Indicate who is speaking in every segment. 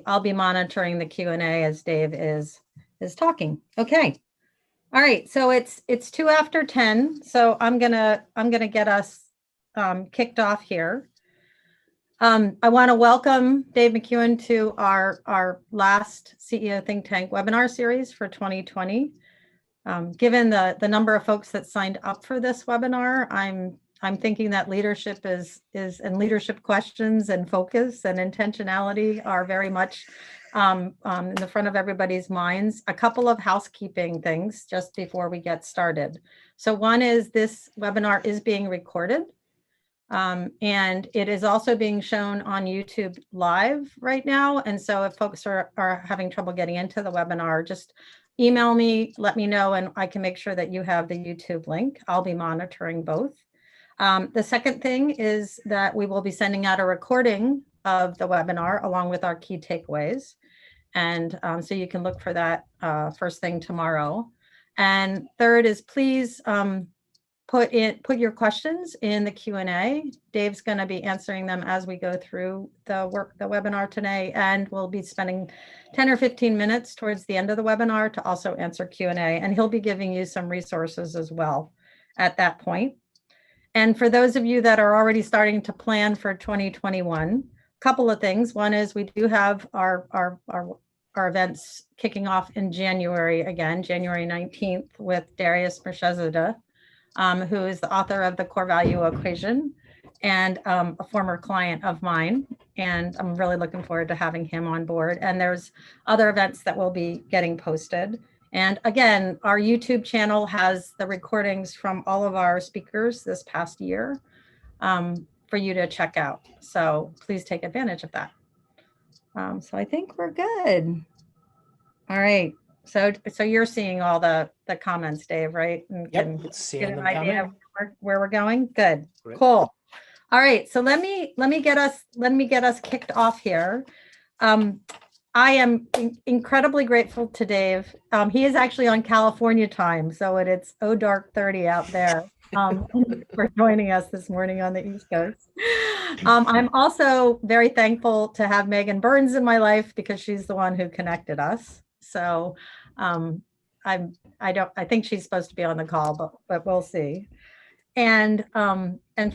Speaker 1: I'll be monitoring the Q&A as Dave is talking. Okay. All right. So it's 2 after 10. So I'm gonna get us kicked off here. I want to welcome Dave McEwen to our last CEO Think Tank webinar series for 2020. Given the number of folks that signed up for this webinar, I'm thinking that leadership is and leadership questions and focus and intentionality are very much in the front of everybody's minds. A couple of housekeeping things just before we get started. So one is this webinar is being recorded. And it is also being shown on YouTube live right now. And so if folks are having trouble getting into the webinar, just email me, let me know, and I can make sure that you have the YouTube link. I'll be monitoring both. The second thing is that we will be sending out a recording of the webinar along with our key takeaways. And so you can look for that first thing tomorrow. And third is please put your questions in the Q&A. Dave's going to be answering them as we go through the webinar today, and we'll be spending 10 or 15 minutes towards the end of the webinar to also answer Q&A, and he'll be giving you some resources as well at that point. And for those of you that are already starting to plan for 2021, a couple of things. One is we do have our events kicking off in January again, January 19th, with Darius Mershezada, who is the author of the Core Value Equation and a former client of mine. And I'm really looking forward to having him on board. And there's other events that will be getting posted. And again, our YouTube channel has the recordings from all of our speakers this past year for you to check out. So please take advantage of that. So I think we're good. All right. So you're seeing all the comments, Dave, right? And
Speaker 2: yep,
Speaker 1: get an idea of where we're going. Good. Great. Cool. All right. So let me get us kicked off here. I am incredibly grateful to Dave. He is actually on California time, so it's dark 30 out there. For joining us this morning on the East Coast. I'm also very thankful to have Megan Burns in my life because she's the one who connected us. So I think she's supposed to be on the call, but we'll see. And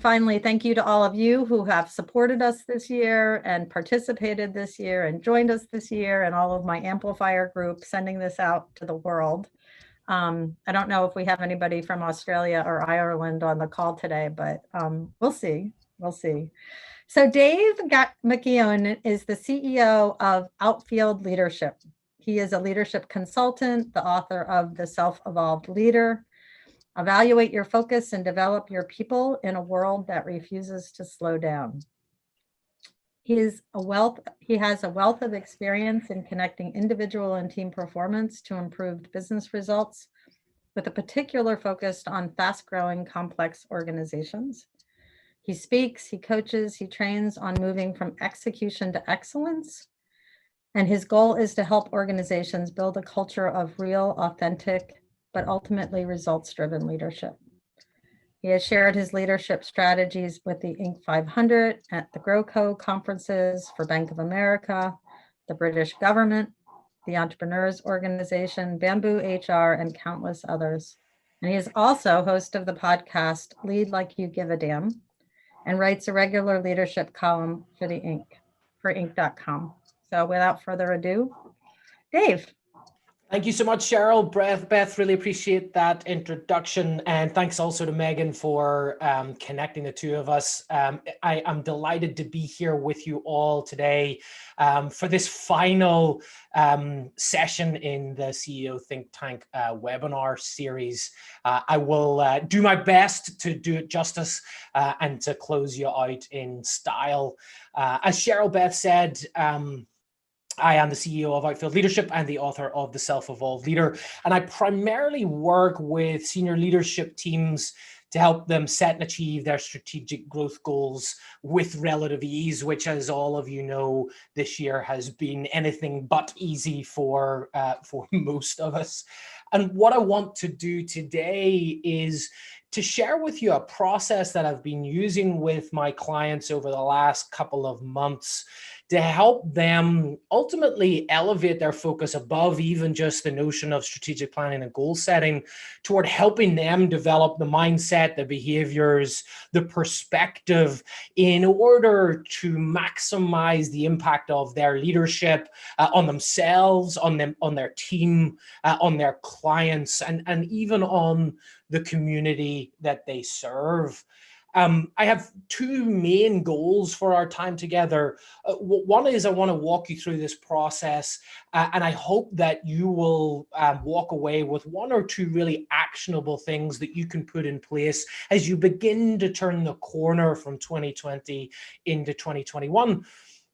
Speaker 1: finally, thank you to all of you who have supported us this year and participated this year and joined us this year, and all of my amplifier group sending this out to the world. I don't know if we have anybody from Australia or Ireland on the call today, but we'll see. We'll see. So Dave McEwen is the CEO of Outfield Leadership. He is a leadership consultant, the author of The Self-Evolved Leader, Evaluate Your Focus and Develop Your People in a World That Refuses to Slow Down. He has a wealth of experience in connecting individual and team performance to improved business results, with a particular focus on fast-growing, complex organizations. He speaks, he coaches, he trains on moving from execution to excellence. And his goal is to help organizations build a culture of real, authentic, but ultimately results-driven leadership. He has shared his leadership strategies with the Inc. 500 at the GrowCo conferences for Bank of America, the British government, the Entrepreneurs Organization, Bamboo HR, and countless others. And he is also host of the podcast Lead Like You Give a Damn, and writes a regular leadership column for the Inc. for Inc.com. So without further ado, Dave.
Speaker 2: Thank you so much, Cheryl. Beth, really appreciate that introduction. And thanks also to Megan for connecting the two of us. I am delighted to be here with you all today for this final session in the CEO Think Tank webinar series. I will do my best to do it justice and to close you out in style. As Cheryl Beth said, I am the CEO of Outfield Leadership and the author of The Self-Evolved Leader. And I primarily work with senior leadership teams to help them set and achieve their strategic growth goals with relative ease, which, as all of you know, this year has been anything but easy for most of us. And what I want to do today is to share with you a process that I've been using with my clients over the last couple of months to help them ultimately elevate their focus above even just the notion of strategic planning and goal setting toward helping them develop the mindset, the behaviors, the perspective in order to maximize the impact of their leadership on themselves, on their team, on their clients, and even on the community that they serve. I have two main goals for our time together. One is I want to walk you through this process, and I hope that you will walk away with one or two really actionable things that you can put in place as you begin to turn the corner from 2020 into 2021.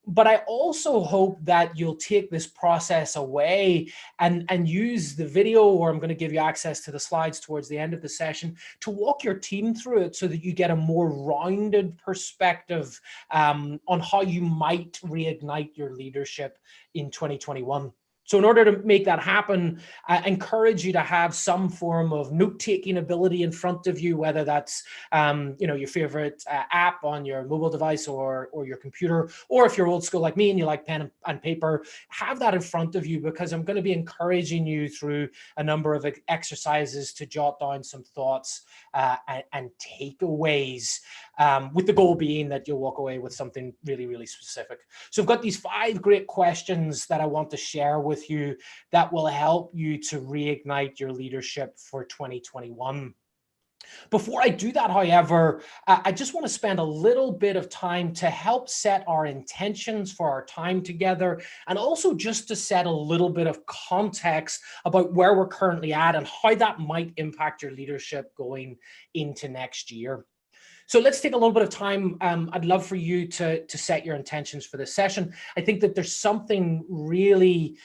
Speaker 2: But I also hope that you'll take this process away and use the video, or I'm going to give you access to the slides towards the end of the session, to walk your team through it so that you get a more rounded perspective on how you might reignite your leadership in 2021. So in order to make that happen, I encourage you to have some form of note-taking ability in front of you, whether that's your favorite app on your mobile device or your computer, or if you're old school like me and you like pen and paper, have that in front of you, because I'm going to be encouraging you through a number of exercises to jot down some thoughts and takeaways, with the goal being that you'll walk away with something really, really specific. So I've got these 5 great questions that I want to share with you that will help you to reignite your leadership for 2021. Before I do that, however, I just want to spend a little bit of time to help set our intentions for our time together, and also just to set a little bit of context about where we're currently at and how that might impact your leadership going into next year. So let's take a little bit of time. I'd love for you to set your intentions for this session. I think that there's something really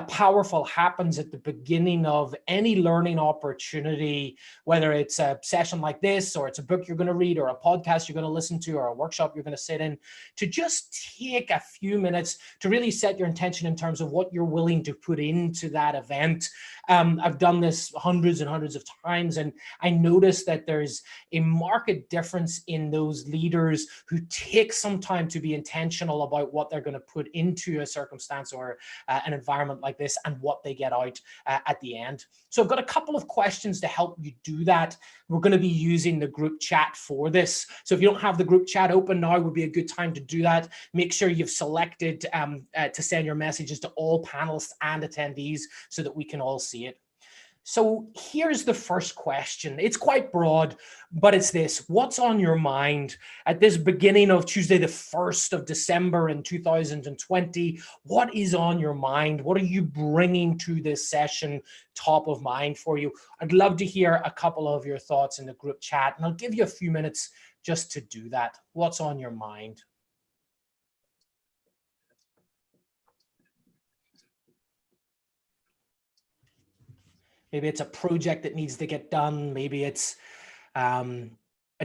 Speaker 2: powerful happens at the beginning of any learning opportunity, whether it's a session like this, or it's a book you're going to read, or a podcast you're going to listen to, or a workshop you're going to sit in, to just take a few minutes to really set your intention in terms of what you're willing to put into that event. I've done this hundreds and hundreds of times, and I noticed that there's a marked difference in those leaders who take some time to be intentional about what they're going to put into a circumstance or an environment like this, and what they get out at the end. So I've got a couple of questions to help you do that. We're going to be using the group chat for this. So if you don't have the group chat open now, would be a good time to do that. Make sure you've selected to send your messages to all panelists and attendees so that we can all see it. So here's the first question. It's quite broad, but it's this: what's on your mind at this beginning of Tuesday, the 1st of December in 2020? What is on your mind? What are you bringing to this session top of mind for you? I'd love to hear a couple of your thoughts in the group chat, and I'll give you a few minutes just to do that. What's on your mind? Maybe it's a project that needs to get done. Maybe it's a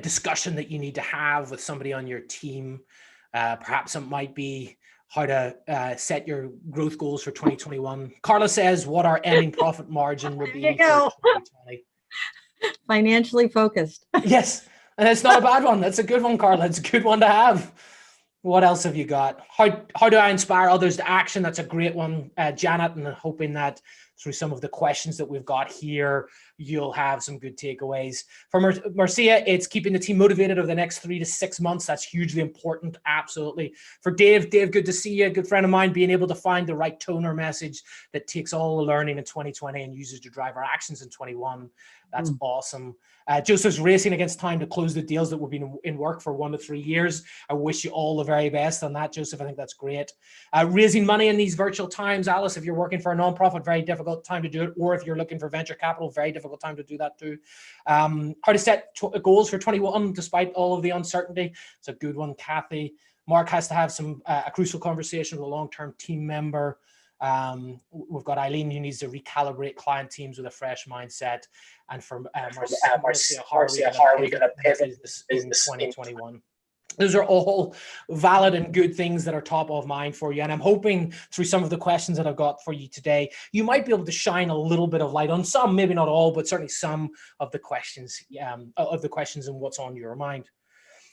Speaker 2: discussion that you need to have with somebody on your team. Perhaps it might be how to set your growth goals for 2021. Carla says what our ending profit margin will be for 2020.
Speaker 1: Financially focused.
Speaker 2: Yes, and it's not a bad one. That's a good one, Carla. It's a good one to have. What else have you got? How do I inspire others to action? That's a great one, Janet, and hoping that through some of the questions that we've got here, you'll have some good takeaways. For Marcia, it's keeping the team motivated over the next 3 to 6 months. That's hugely important, absolutely. For Dave, good to see you, a good friend of mine, being able to find the right tone or message that takes all the learning in 2020 and uses to drive our actions in 21. That's awesome. Joseph's racing against time to close the deals that will be in work for 1 to 3 years. I wish you all the very best on that, Joseph. I think that's great. Raising money in these virtual times, Alice, if you're working for a nonprofit, very difficult time to do it. Or if you're looking for venture capital, very difficult time to do that too. How to set goals for 21 despite all of the uncertainty. It's a good one, Kathy. Mark has to have a crucial conversation with a long-term team member. We've got Eileen, who needs to recalibrate client teams with a fresh mindset. And for Marcia, how are we going to pivot in 2021? Those are all valid and good things that are top of mind for you. And I'm hoping through some of the questions that I've got for you today, you might be able to shine a little bit of light on some, maybe not all, but certainly some of the questions and what's on your mind.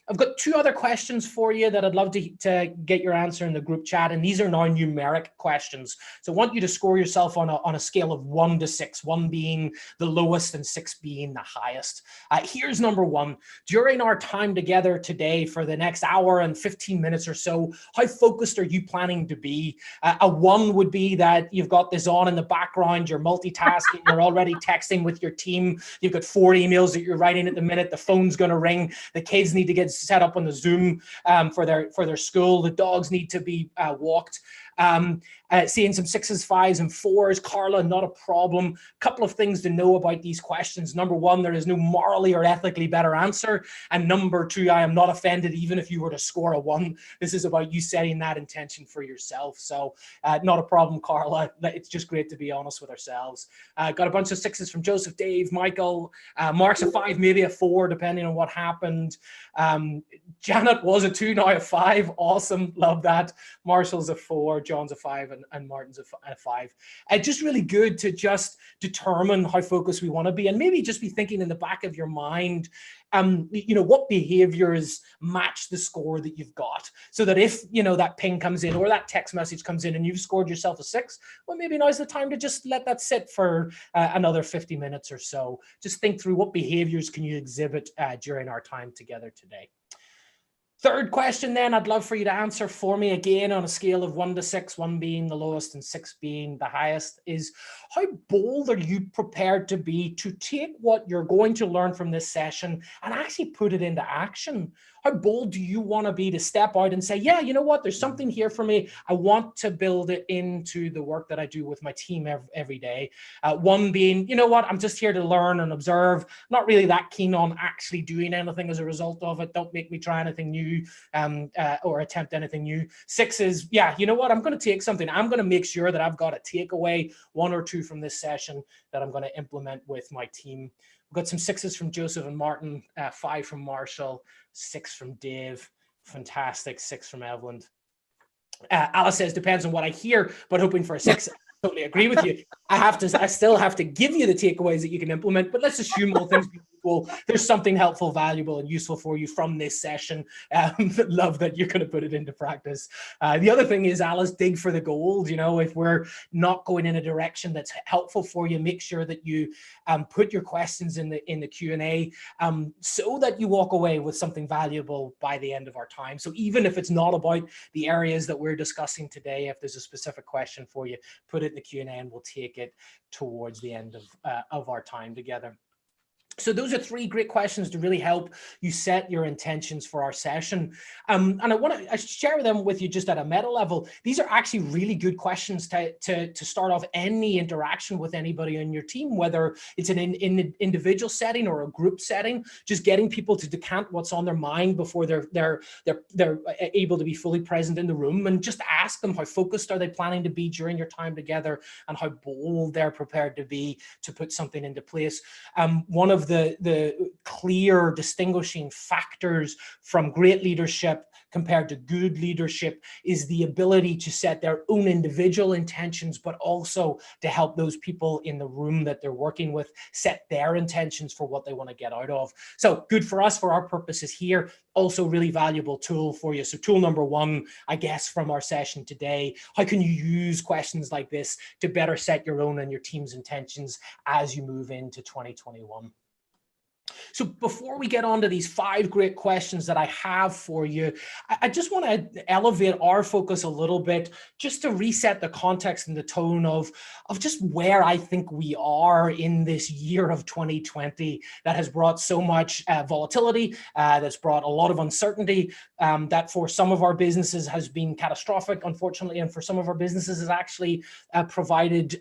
Speaker 2: I've got two other questions for you that I'd love to get your answer in the group chat. And these are now numeric questions. So I want you to score yourself on a scale of 1 to 6, 1 being the lowest and 6 being the highest. Here's number 1. During our time together today for the next hour and 15 minutes or so, how focused are you planning to be? A 1 would be that you've got this on in the background, you're multitasking, you're already texting with your team, you've got 4 emails that you're writing at the minute, the phone's going to ring, the kids need to get set up on the Zoom for their school, the dogs need to be walked. Seeing some 6s, 5s, and 4s. Carla, not a problem. Couple of things to know about these questions. Number 1, there is no morally or ethically better answer. And number 2, I am not offended even if you were to score a 1. This is about you setting that intention for yourself. So not a problem, Carla. It's just great to be honest with ourselves. Got a bunch of 6s from Joseph, Dave, Michael. Mark's a 5, maybe a 4, depending on what happened. Janet was a 2, now a 5. Awesome. Love that. Marshall's a 4, John's a 5, and Martin's a 5. Just really good to just determine how focused we want to be, and maybe just be thinking in the back of your mind, what behaviors match the score that you've got, so that if, that ping comes in or that text message comes in and you've scored yourself a 6, well, maybe now's the time to just let that sit for another 50 minutes or so. Just think through what behaviors can you exhibit during our time together today. Third question then, I'd love for you to answer for me again on a scale of 1 to 6, 1 being the lowest and 6 being the highest, is how bold are you prepared to be to take what you're going to learn from this session and actually put it into action? How bold do you want to be to step out and say, yeah, you know what, there's something here for me. I want to build it into the work that I do with my team every day. 1 being, you know what, I'm just here to learn and observe, not really that keen on actually doing anything as a result of it. Don't make me try anything new or attempt anything new. 6 is, yeah, you know what, I'm going to take something. I'm going to make sure that I've got a takeaway, 1 or 2 from this session that I'm going to implement with my team. We've got some 6s from Joseph and Martin, 5 from Marshall, 6 from Dave. Fantastic. 6 from Evelyn. Alice says, depends on what I hear, but hoping for a 6. I totally agree with you. I still have to give you the takeaways that you can implement, but let's assume all things being equal, there's something helpful, valuable, and useful for you from this session. Love that you're going to put it into practice. The other thing is, Alice, dig for the gold. If we're not going in a direction that's helpful for you, make sure that you put your questions in the Q&A so that you walk away with something valuable by the end of our time. So even if it's not about the areas that we're discussing today, if there's a specific question for you, put it in the Q&A and we'll take it towards the end of our time together. So those are 3 great questions to really help you set your intentions for our session. And I want to share them with you just at a meta level. These are actually really good questions to start off any interaction with anybody on your team, whether it's in an individual setting or a group setting, just getting people to decant what's on their mind before they're able to be fully present in the room, and just ask them how focused are they planning to be during your time together and how bold they're prepared to be to put something into place. One of the clear distinguishing factors from great leadership compared to good leadership is the ability to set their own individual intentions, but also to help those people in the room that they're working with set their intentions for what they want to get out of. So good for us, for our purposes here. Also really valuable tool for you. So tool number 1, I guess, from our session today, how can you use questions like this to better set your own and your team's intentions as you move into 2021? So before we get on to these 5 great questions that I have for you, I just want to elevate our focus a little bit, just to reset the context and the tone of just where I think we are in this year of 2020 that has brought so much volatility, that's brought a lot of uncertainty, that for some of our businesses has been catastrophic, unfortunately, and for some of our businesses has actually provided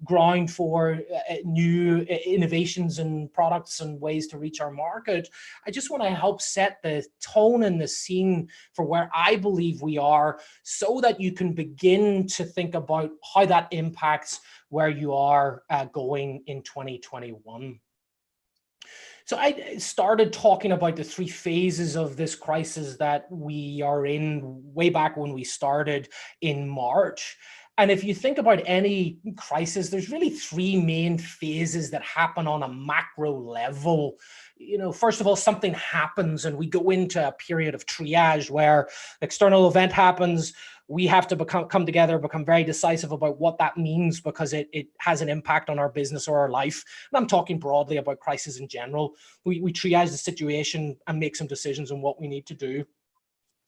Speaker 2: ground for new innovations and products and ways to reach our market. I just want to help set the tone and the scene for where I believe we are, so that you can begin to think about how that impacts where you are going in 2021. So I started talking about the 3 phases of this crisis that we are in way back when we started in March. And if you think about any crisis, there's really three main phases that happen on a macro level. First of all, something happens and we go into a period of triage where external event happens. We have to come together, become very decisive about what that means, because it has an impact on our business or our life. And I'm talking broadly about crisis in general. We triage the situation and make some decisions on what we need to do.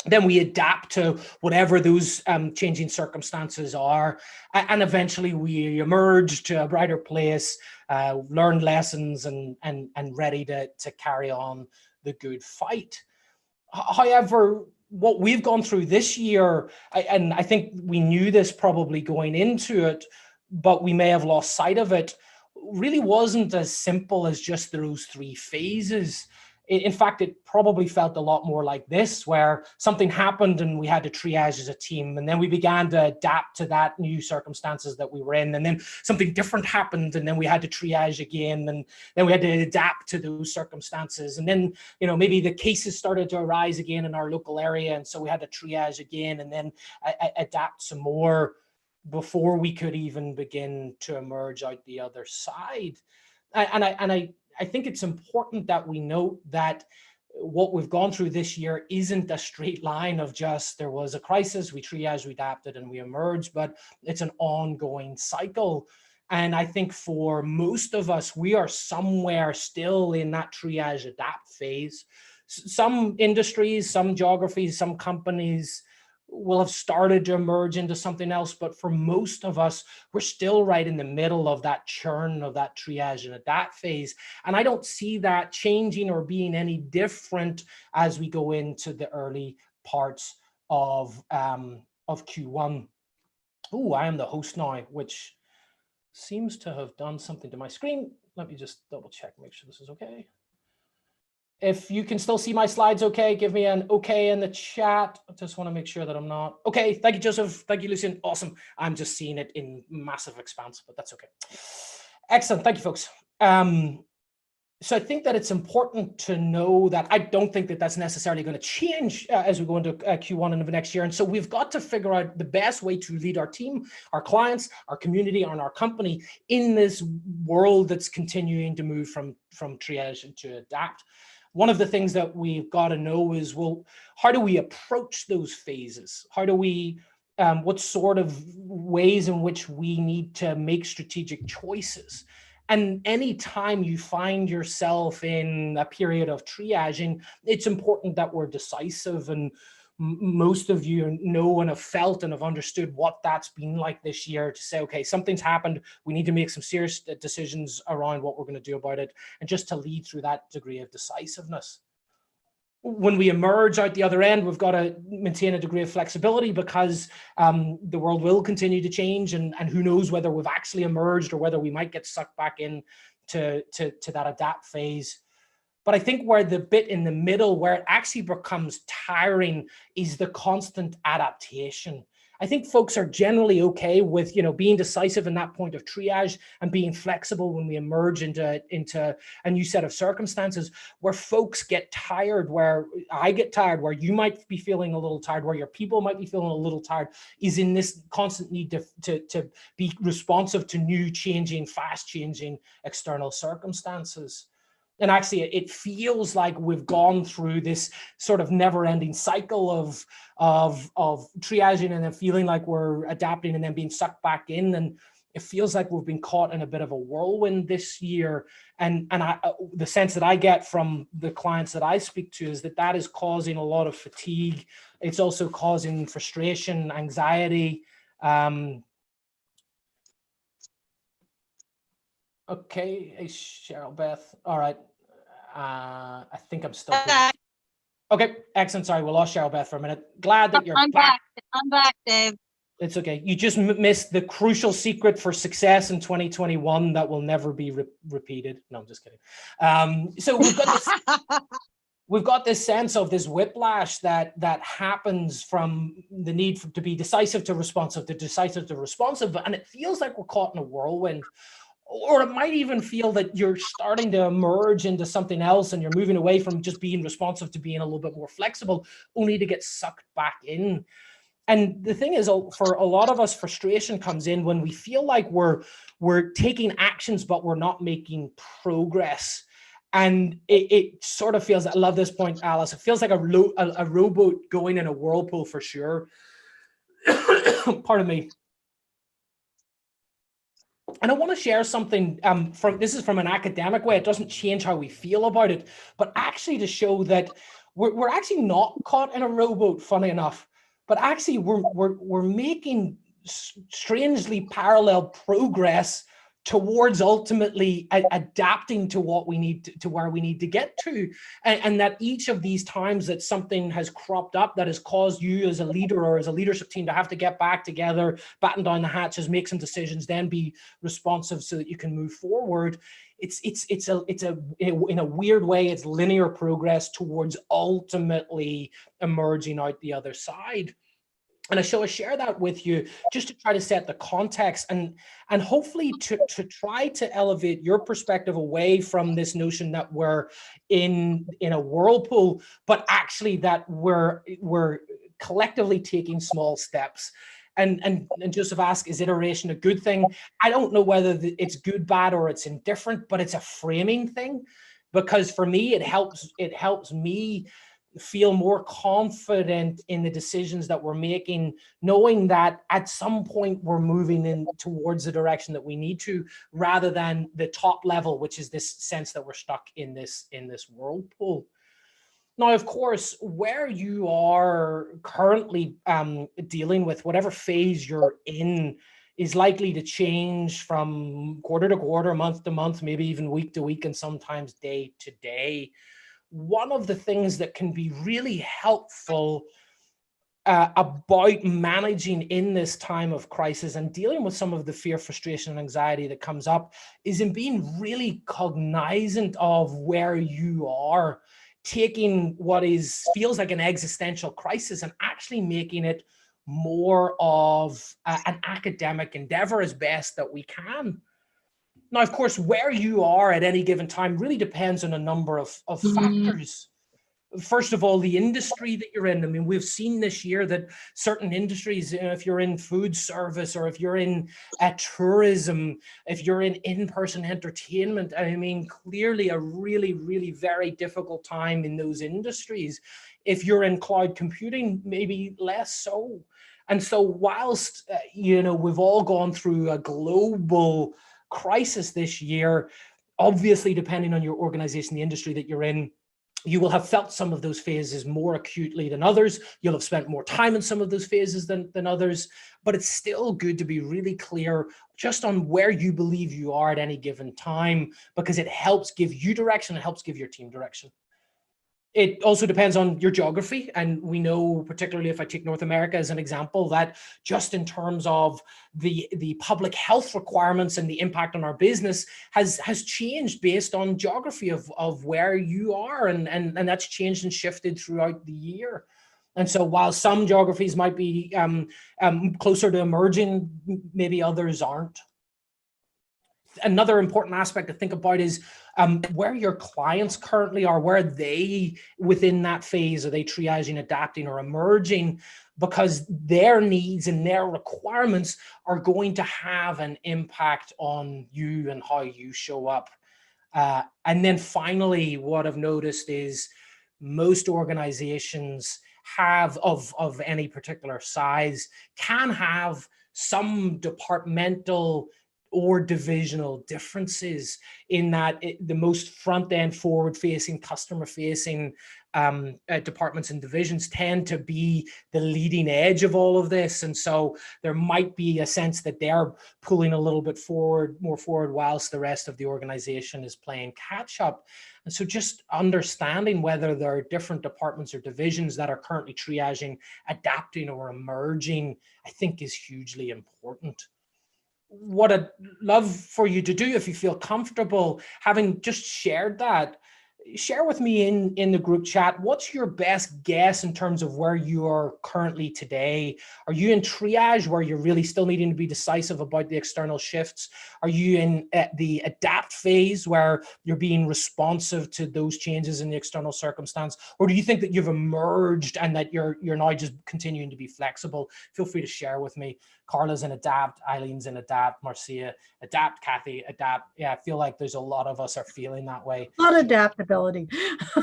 Speaker 2: Then we adapt to whatever those changing circumstances are. And eventually we emerge to a brighter place, learned lessons and ready to carry on the good fight. However, what we've gone through this year, and I think we knew this probably going into it, but we may have lost sight of it, really wasn't as simple as just those three phases. In fact, it probably felt a lot more like this, where something happened and we had to triage as a team. And then we began to adapt to that new circumstances that we were in. And then something different happened and then we had to triage again. And then we had to adapt to those circumstances. And then, maybe the cases started to arise again in our local area. And so we had to triage again and then adapt some more before we could even begin to emerge out the other side. I think it's important that we note that what we've gone through this year isn't a straight line of just there was a crisis, we triaged, we adapted, and we emerged, but it's an ongoing cycle. And I think for most of us, we are somewhere still in that triage adapt phase. Some industries, some geographies, some companies will have started to emerge into something else. But for most of us, we're still right in the middle of that churn of that triage and adapt phase. And I don't see that changing or being any different as we go into the early parts of Q1. Oh, I am the host now, which seems to have done something to my screen. Let me just double check, make sure this is okay. If you can still see my slides okay, give me an okay in the chat. I just want to make sure that I'm not. Okay, thank you, Joseph. Thank you, Lucian. Awesome. I'm just seeing it in massive expanse, but that's okay. Excellent. Thank you, folks. So I think that it's important to know that I don't think that that's necessarily going to change as we go into Q1 and of next year. And so we've got to figure out the best way to lead our team, our clients, our community, and our company in this world that's continuing to move from triage to adapt. One of the things that we've got to know is, well, how do we approach those phases? How do we, what sort of ways in which we need to make strategic choices? And anytime you find yourself in a period of triaging, it's important that we're decisive. And most of you know and have felt and have understood what that's been like this year, to say, okay, something's happened. We need to make some serious decisions around what we're going to do about it, and just to lead through that degree of decisiveness. When we emerge out the other end, we've got to maintain a degree of flexibility, because the world will continue to change, and who knows whether we've actually emerged or whether we might get sucked back in to that adapt phase. But I think where the bit in the middle, where it actually becomes tiring, is the constant adaptation. I think folks are generally okay with, being decisive in that point of triage and being flexible when we emerge into a new set of circumstances. Where folks get tired, where I get tired, where you might be feeling a little tired, where your people might be feeling a little tired, is in this constant need to be responsive to new, changing, fast changing external circumstances. And actually, it feels like we've gone through this sort of never-ending cycle of triaging and then feeling like we're adapting and then being sucked back in. And it feels like we've been caught in a bit of a whirlwind this year. And the sense that I get from the clients that I speak to is that is causing a lot of fatigue. It's also causing frustration, anxiety. Okay, hey, Cheryl Beth. All right. I think I'm still here. Okay, excellent. Sorry, we lost Cheryl Beth for a minute. Glad that you're back.
Speaker 3: I'm back, Dave.
Speaker 2: It's okay. You just missed the crucial secret for success in 2021 that will never be repeated. No, I'm just kidding. So we've got this sense of this whiplash that happens from the need to be decisive to responsive, to decisive to responsive, and it feels like we're caught in a whirlwind. Or it might even feel that you're starting to emerge into something else and you're moving away from just being responsive to being a little bit more flexible, only to get sucked back in. And the thing is, for a lot of us, frustration comes in when we feel like we're taking actions, but we're not making progress. And it sort of feels, I love this point, Alice, it feels like a rowboat going in a whirlpool for sure. Pardon me. And I want to share something this is from an academic way. It doesn't change how we feel about it, but actually to show that we're actually not caught in a rowboat, funny enough, but actually we're making strangely parallel progress towards ultimately adapting to what we need to where we need to get to. And that each of these times that something has cropped up that has caused you as a leader or as a leadership team to have to get back together, batten down the hatches, make some decisions, then be responsive so that you can move forward. It's in a weird way, it's linear progress towards ultimately emerging out the other side. And I share that with you just to try to set the context and hopefully to try to elevate your perspective away from this notion that we're in a whirlpool, but actually that we're collectively taking small steps. And Joseph asked, is iteration a good thing? I don't know whether it's good, bad, or it's indifferent, but it's a framing thing, because for me, it helps me feel more confident in the decisions that we're making, knowing that at some point we're moving in towards the direction that we need to, rather than the top level, which is this sense that we're stuck in this whirlpool. Now, of course, where you are currently dealing with, whatever phase you're in, is likely to change from quarter to quarter, month to month, maybe even week to week, and sometimes day to day. One of the things that can be really helpful about managing in this time of crisis and dealing with some of the fear, frustration, and anxiety that comes up is in being really cognizant of where you are, taking what feels like an existential crisis and actually making it more of an academic endeavor as best that we can. Now, of course, where you are at any given time really depends on a number of factors. First of all, the industry that you're in. I mean, we've seen this year that certain industries, if you're in food service or if you're in tourism, if you're in in-person entertainment, I mean, clearly a really, really very difficult time in those industries. If you're in cloud computing, maybe less so. And so whilst, we've all gone through a global crisis this year, obviously, depending on your organization, the industry that you're in, you will have felt some of those phases more acutely than others. You'll have spent more time in some of those phases than others, but it's still good to be really clear just on where you believe you are at any given time, because it helps give you direction, it helps give your team direction. It also depends on your geography. And we know, particularly if I take North America as an example, that just in terms of the public health requirements and the impact on our business has changed based on geography of where you are. And that's changed and shifted throughout the year. And so while some geographies might be closer to emerging, maybe others aren't. Another important aspect to think about is where your clients currently are. Where are they within that phase? Are they triaging, adapting, or emerging? Because their needs and their requirements are going to have an impact on you and how you show up. And then finally, what I've noticed is most organizations have, of any particular size, can have some departmental or divisional differences in that the most front-end, forward-facing, customer-facing departments and divisions tend to be the leading edge of all of this. And so there might be a sense that they're pulling a little bit more forward, whilst the rest of the organization is playing catch up. And so just understanding whether there are different departments or divisions that are currently triaging, adapting, or emerging, I think is hugely important. What I'd love for you to do, if you feel comfortable having just shared that, share with me in the group chat, what's your best guess in terms of where you are currently today? Are you in triage where you're really still needing to be decisive about the external shifts? Are you in the adapt phase where you're being responsive to those changes in the external circumstance? Or do you think that you've emerged and that you're now just continuing to be flexible? Feel free to share with me. Carla's in adapt, Eileen's in adapt, Marcia, adapt, Kathy, adapt. Yeah, I feel like there's a lot of us are feeling that way.
Speaker 1: A lot of adaptability.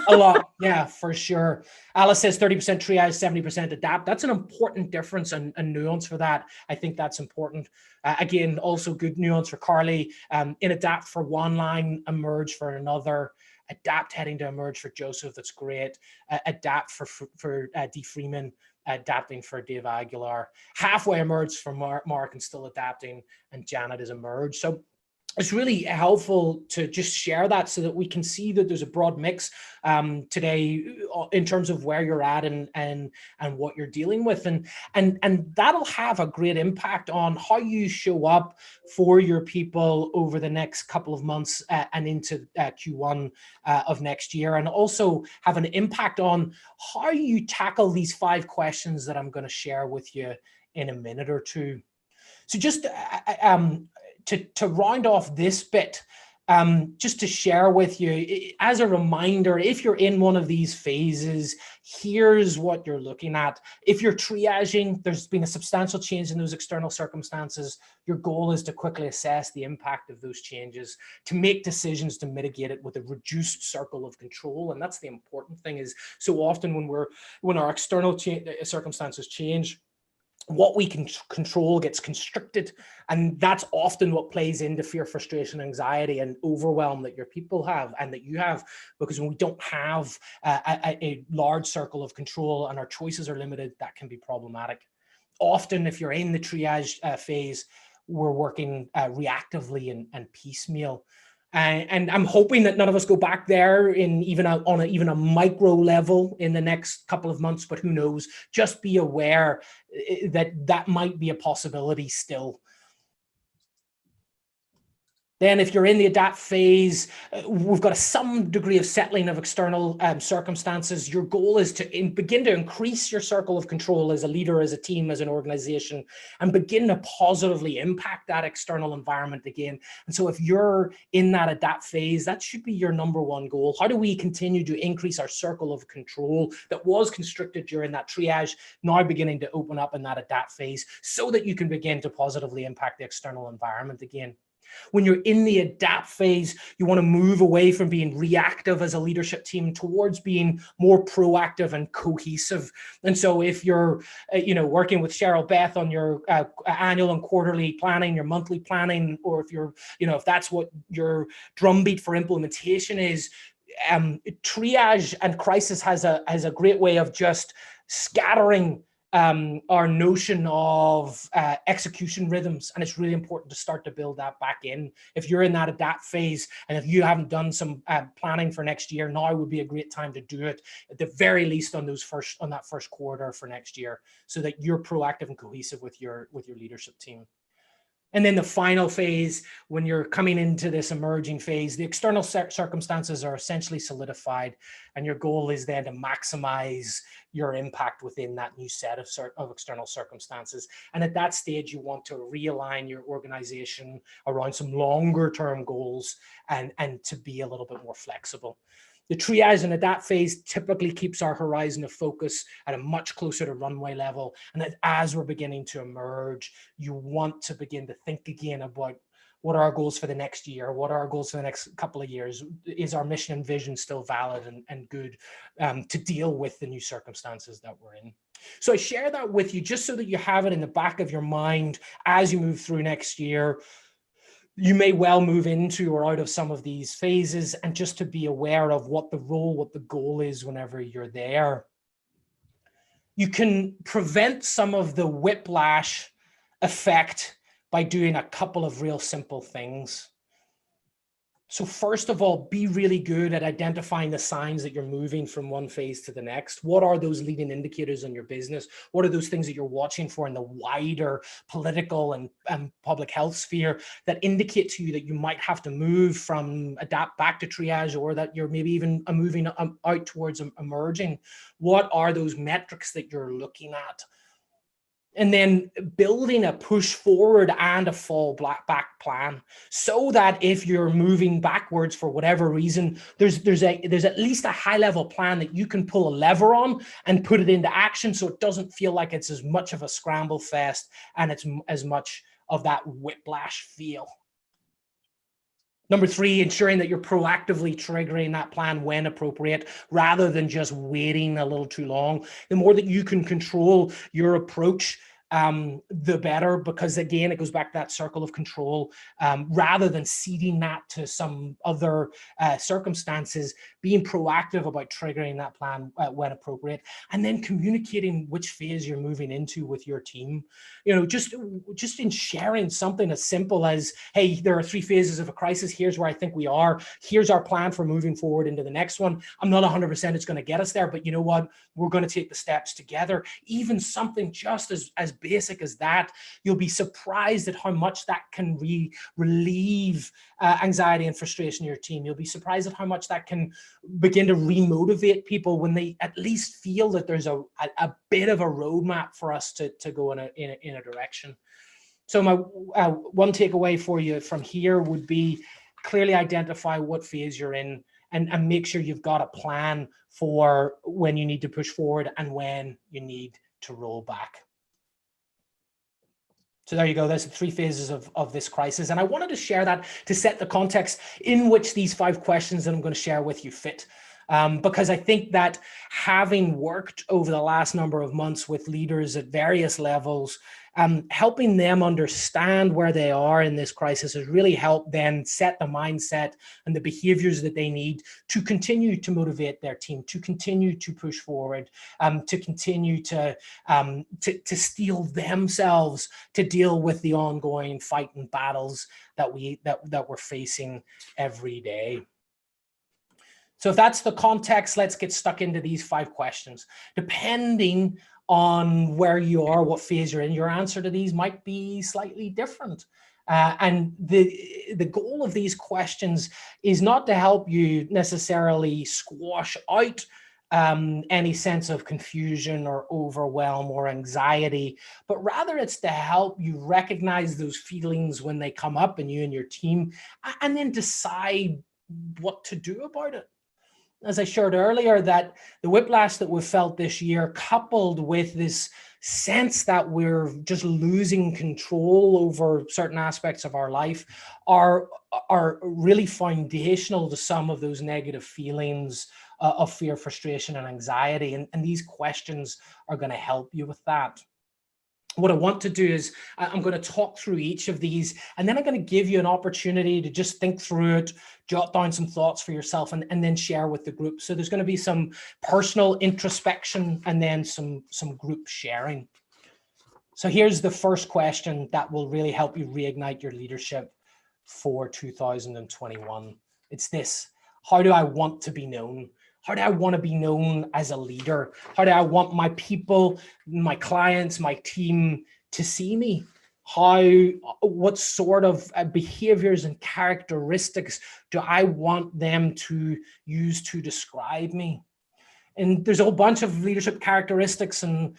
Speaker 2: A lot, yeah, for sure. Alice says 30% triage, 70% adapt. That's an important difference and nuance for that. I think that's important. Again, also good nuance for Carly. In adapt for one line, emerge for another. Adapt heading to emerge for Joseph. That's great. Adapt for D. Freeman. Adapting for Dave Aguilar. Halfway emerged for Mark and still adapting, and Janet is emerged. So it's really helpful to just share that so that we can see that there's a broad mix today in terms of where you're at and what you're dealing with, and that'll have a great impact on how you show up for your people over the next couple of months and into Q1 of next year, and also have an impact on how you tackle these 5 questions that I'm going to share with you in a minute or two. So just to round off this bit, just to share with you as a reminder, if you're in one of these phases, here's what you're looking at. If you're triaging, there's been a substantial change in those external circumstances. Your goal is to quickly assess the impact of those changes, to make decisions to mitigate it with a reduced circle of control. And that's the important thing, is so often when our external circumstances change, what we can control gets constricted, and that's often what plays into fear, frustration, anxiety, and overwhelm that your people have and that you have, because when we don't have a large circle of control and our choices are limited, that can be problematic. Often, if you're in the triage phase, we're working reactively and piecemeal. And I'm hoping that none of us go back there in even a micro level in the next couple of months, but who knows? Just be aware that might be a possibility still. Then if you're in the adapt phase, we've got some degree of settling of external circumstances. Your goal is to begin to increase your circle of control as a leader, as a team, as an organization, and begin to positively impact that external environment again. And so if you're in that adapt phase, that should be your number one goal. How do we continue to increase our circle of control that was constricted during that triage, now beginning to open up in that adapt phase, so that you can begin to positively impact the external environment again? When you're in the adapt phase, you want to move away from being reactive as a leadership team towards being more proactive and cohesive. And so if you're working with Cheryl Beth on your annual and quarterly planning, your monthly planning, or if you're, if that's what your drumbeat for implementation is, triage and crisis has a great way of just scattering our notion of execution rhythms, and it's really important to start to build that back in. If you're in that adapt phase, and if you haven't done some planning for next year, now would be a great time to do it, at the very least on that first quarter for next year, so that you're proactive and cohesive with your leadership team. And then the final phase, when you're coming into this emerging phase, the external circumstances are essentially solidified, and your goal is then to maximize your impact within that new set of external circumstances. And at that stage, you want to realign your organization around some longer term goals and to be a little bit more flexible. The triage and adapt phase typically keeps our horizon of focus at a much closer to runway level. And that as we're beginning to emerge, you want to begin to think again about what are our goals for the next year? What are our goals for the next couple of years? Is our mission and vision still valid and good to deal with the new circumstances that we're in? So I share that with you just so that you have it in the back of your mind as you move through next year. You may well move into or out of some of these phases, and just to be aware of what the role, what the goal is whenever you're there. You can prevent some of the whiplash effect by doing a couple of real simple things. So first of all, be really good at identifying the signs that you're moving from one phase to the next. What are those leading indicators in your business? What are those things that you're watching for in the wider political and public health sphere that indicate to you that you might have to move from adapt back to triage, or that you're maybe even moving out towards emerging? What are those metrics that you're looking at? And then building a push forward and a fall back plan, so that if you're moving backwards for whatever reason, there's at least a high level plan that you can pull a lever on and put it into action, so it doesn't feel like it's as much of a scramble fest and it's as much of that whiplash feel. Number 3, ensuring that you're proactively triggering that plan when appropriate, rather than just waiting a little too long. The more that you can control your approach, the better, because again, it goes back to that circle of control. Rather than ceding that to some other circumstances, being proactive about triggering that plan when appropriate, and then communicating which phase you're moving into with your team. You know, just in sharing something as simple as, hey, there are 3 phases of a crisis. Here's where I think we are. Here's our plan for moving forward into the next one. I'm not 100% it's going to get us there, but you know what? We're going to take the steps together. Even something just as basic as that, you'll be surprised at how much that can relieve anxiety and frustration in your team. You'll be surprised at how much that can begin to remotivate people when they at least feel that there's a bit of a roadmap for us to go in a direction. So my one takeaway for you from here would be clearly identify what phase you're in, and make sure you've got a plan for when you need to push forward and when you need to roll back. So there you go. There's the 3 phases of this crisis. And I wanted to share that to set the context in which these 5 questions that I'm going to share with you fit. Because I think that having worked over the last number of months with leaders at various levels, helping them understand where they are in this crisis has really helped them set the mindset and the behaviors that they need to continue to motivate their team, to continue to push forward, to continue to steel themselves to deal with the ongoing fight and battles that we're facing every day. So if that's the context, let's get stuck into these 5 questions. Depending on where you are, what phase you're in, your answer to these might be slightly different. And the goal of these questions is not to help you necessarily squash out any sense of confusion or overwhelm or anxiety, but rather it's to help you recognize those feelings when they come up in you and your team, and then decide what to do about it. As I shared earlier, that the whiplash that we've felt this year, coupled with this sense that we're just losing control over certain aspects of our life, are really foundational to some of those negative feelings of fear, frustration, and anxiety. And these questions are going to help you with that. What I want to do is I'm going to talk through each of these, and then I'm going to give you an opportunity to just think through it, jot down some thoughts for yourself, and then share with the group. So there's going to be some personal introspection and then some group sharing. So here's the first question that will really help you reignite your leadership for 2021. It's this: how do I want to be known? How do I want to be known as a leader? How do I want my people, my clients, my team to see me? What sort of behaviors and characteristics do I want them to use to describe me? And there's a whole bunch of leadership characteristics and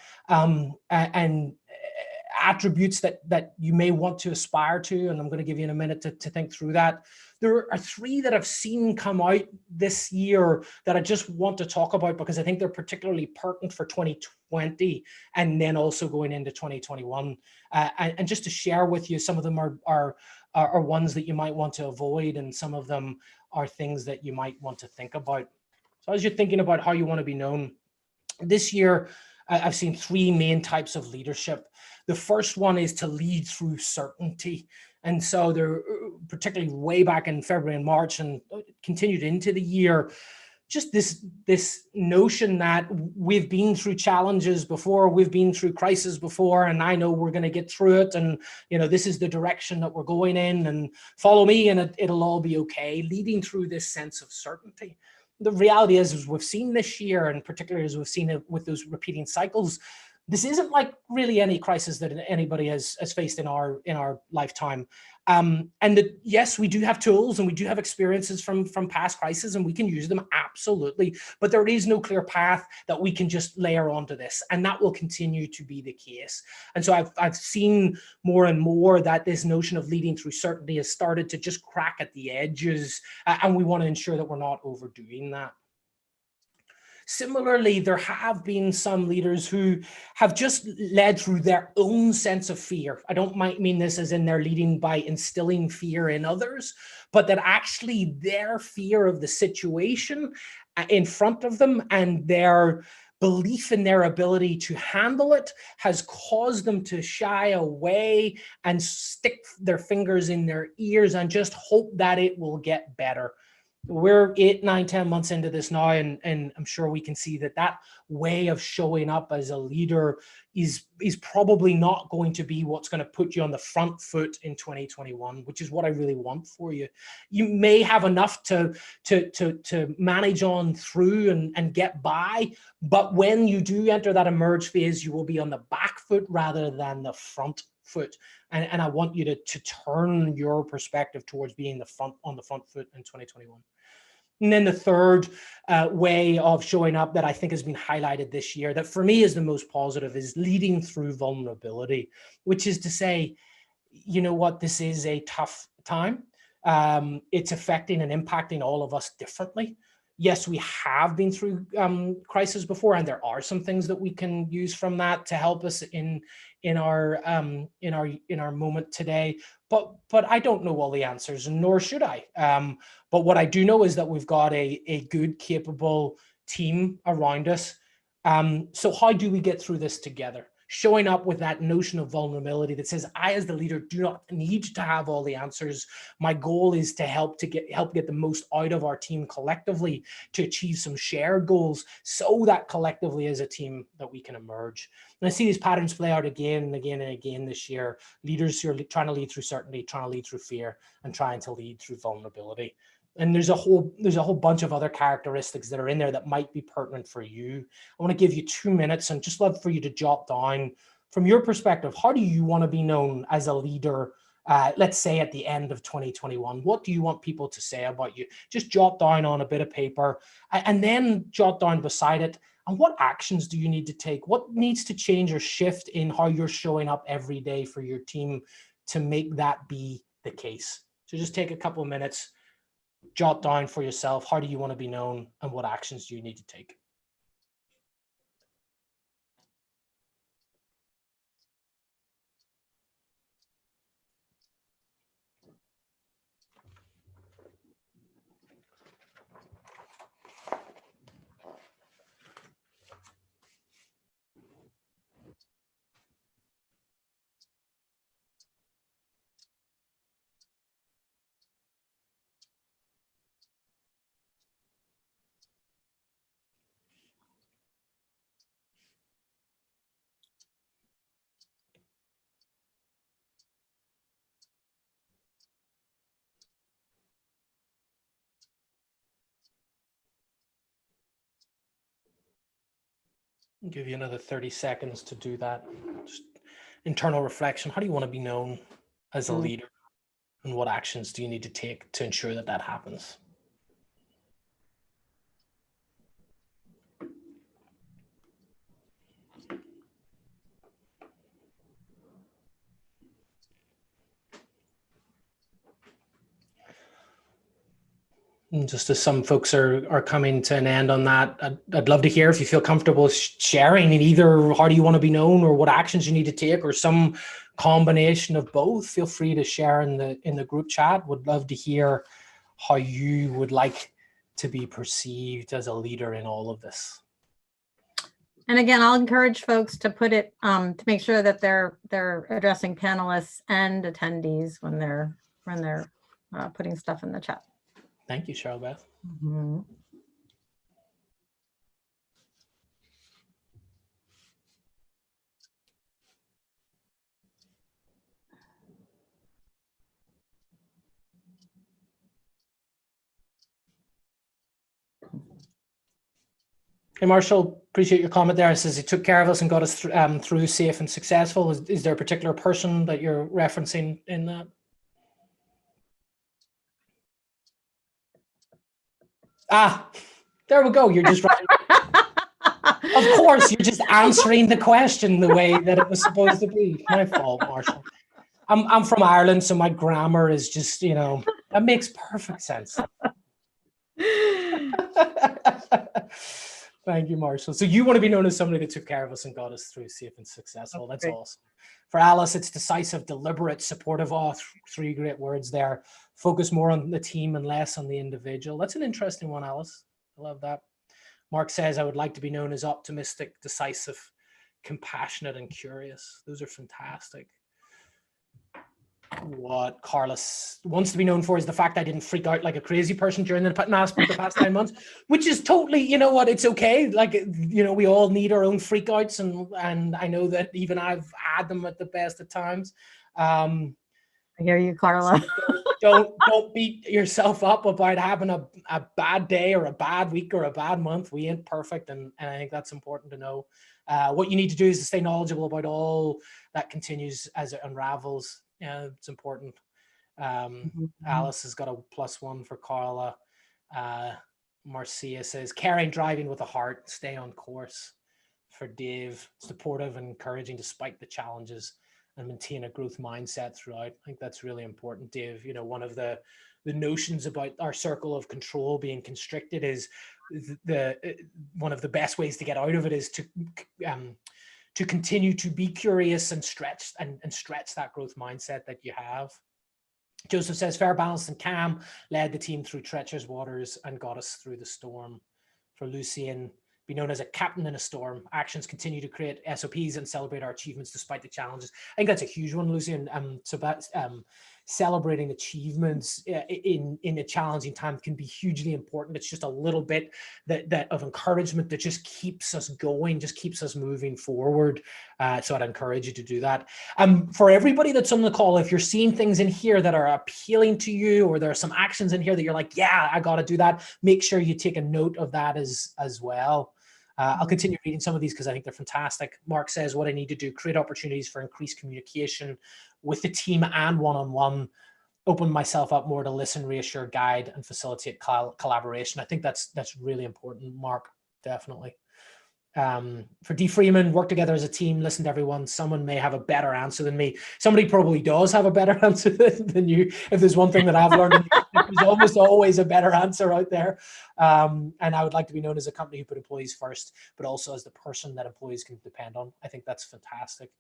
Speaker 2: attributes that you may want to aspire to, and I'm going to give you in a minute to think through that. There are 3 that I've seen come out this year that I just want to talk about because I think they're particularly pertinent for 2020 and then also going into 2021. And just to share with you, some of them are ones that you might want to avoid, and some of them are things that you might want to think about. So as you're thinking about how you want to be known, this year, I've seen 3 main types of leadership. The first one is to lead through certainty. And so they're particularly way back in February and March and continued into the year, just this notion that we've been through challenges before, we've been through crises before, and I know we're going to get through it, and this is the direction that we're going in, and follow me and it'll all be okay, leading through this sense of certainty. The reality is we've seen this year, and particularly as we've seen it with those repeating cycles, this isn't like really any crisis that anybody has faced in our lifetime. Yes, we do have tools and we do have experiences from past crises, and we can use them, absolutely. But there is no clear path that we can just layer onto this, and that will continue to be the case. And so I've seen more and more that this notion of leading through certainty has started to just crack at the edges, and we want to ensure that we're not overdoing that. Similarly, there have been some leaders who have just led through their own sense of fear. I don't mean this as in they're leading by instilling fear in others, but that actually their fear of the situation in front of them and their belief in their ability to handle it has caused them to shy away and stick their fingers in their ears and just hope that it will get better. We're 8, 9, 10 months into this now, and I'm sure we can see that way of showing up as a leader is probably not going to be what's going to put you on the front foot in 2021, which is what I really want for you. You may have enough to manage on through and get by, but when you do enter that emerge phase, you will be on the back foot rather than the front foot. And I want you to turn your perspective towards being on the front foot in 2021. And then the third way of showing up that I think has been highlighted this year, that for me is the most positive, is leading through vulnerability, which is to say, you know what, this is a tough time. It's affecting and impacting all of us differently. Yes, we have been through crises before, and there are some things that we can use from that to help us in our moment today. But I don't know all the answers, and nor should I. But what I do know is that we've got a good, capable team around us. So how do we get through this together? Showing up with that notion of vulnerability that says, I, as the leader, do not need to have all the answers. My goal is to help get the most out of our team collectively to achieve some shared goals, so that collectively as a team that we can emerge. And I see these patterns play out again and again and again this year. Leaders who are trying to lead through certainty, trying to lead through fear, and trying to lead through vulnerability. And there's a whole bunch of other characteristics that are in there that might be pertinent for you. I want to give you 2 minutes and just love for you to jot down, from your perspective, how do you want to be known as a leader, let's say at the end of 2021? What do you want people to say about you? Just jot down on a bit of paper, and then jot down beside it, and what actions do you need to take? What needs to change or shift in how you're showing up every day for your team to make that be the case? So just take a couple of minutes, jot down for yourself, how do you want to be known, and what actions do you need to take? I'll give you another 30 seconds to do that. Just internal reflection. How do you want to be known as a leader, and what actions do you need to take to ensure that that happens? And just as some folks are coming to an end on that, I'd love to hear if you feel comfortable sharing in either how do you want to be known, or what actions you need to take, or some combination of both. Feel free to share in the group chat. Would love to hear how you would like to be perceived as a leader in all of this.
Speaker 1: And again, I'll encourage folks to put it to make sure that they're addressing panelists and attendees when they're putting stuff in the chat.
Speaker 2: Thank you, Cheryl Beth.
Speaker 1: Mm-hmm.
Speaker 2: Hey, Marshall, appreciate your comment there. It says he took care of us and got us through safe and successful. Is there a particular person that you're referencing in that? Ah, there we go. You're just right. Of course, you're just answering the question the way that it was supposed to be. My fault, Marshall. I'm from Ireland, so my grammar is just, that makes perfect sense. Thank you, Marshall. So you want to be known as somebody that took care of us and got us through safe and successful. That's awesome. For Alice, it's decisive, deliberate, supportive. Oh, three great words there. Focus more on the team and less on the individual. That's an interesting one, Alice. I love that. Mark says, I would like to be known as optimistic, decisive, compassionate, and curious. Those are fantastic. What Carlos wants to be known for is the fact I didn't freak out like a crazy person during the past 9 months, which is totally, it's okay. Like, we all need our own freakouts, and I know that even I've had them at the best of times.
Speaker 1: I hear you, Carla.
Speaker 2: Don't beat yourself up about having a bad day or a bad week or a bad month. We ain't perfect, and I think that's important to know. What you need to do is to stay knowledgeable about all that continues as it unravels. Yeah, it's important. Alice has got a +1 for Carla. Marcia says, caring, driving with a heart, stay on course. For Dave, supportive and encouraging despite the challenges, and maintain a growth mindset throughout. I think that's really important, Dave. One of the notions about our circle of control being constricted is one of the best ways to get out of it is to continue to be curious and stretch that growth mindset that you have. Joseph says, fair, balanced, and calm, led the team through treacherous waters and got us through the storm. For Lucian, be known as a captain in a storm. Actions continue to create SOPs and celebrate our achievements despite the challenges. I think that's a huge one, Lucian. So that's celebrating achievements in a challenging time can be hugely important. It's just a little bit that of encouragement that just keeps us going, just keeps us moving forward. So I'd encourage you to do that. For everybody that's on the call, if you're seeing things in here that are appealing to you, or there are some actions in here that you're like, yeah, I got to do that, make sure you take a note of that as well. I'll continue reading some of these because I think they're fantastic. Mark says, what I need to do, create opportunities for increased communication with the team and one-on-one, open myself up more to listen, reassure, guide, and facilitate collaboration. I think that's really important, Mark, definitely. For D. Freeman, work together as a team, listen to everyone. Someone may have a better answer than me. Somebody probably does have a better answer than you. If there's one thing that I've learned, there's almost always a better answer out there. And I would like to be known as a company who put employees first, but also as the person that employees can depend on. I think that's fantastic.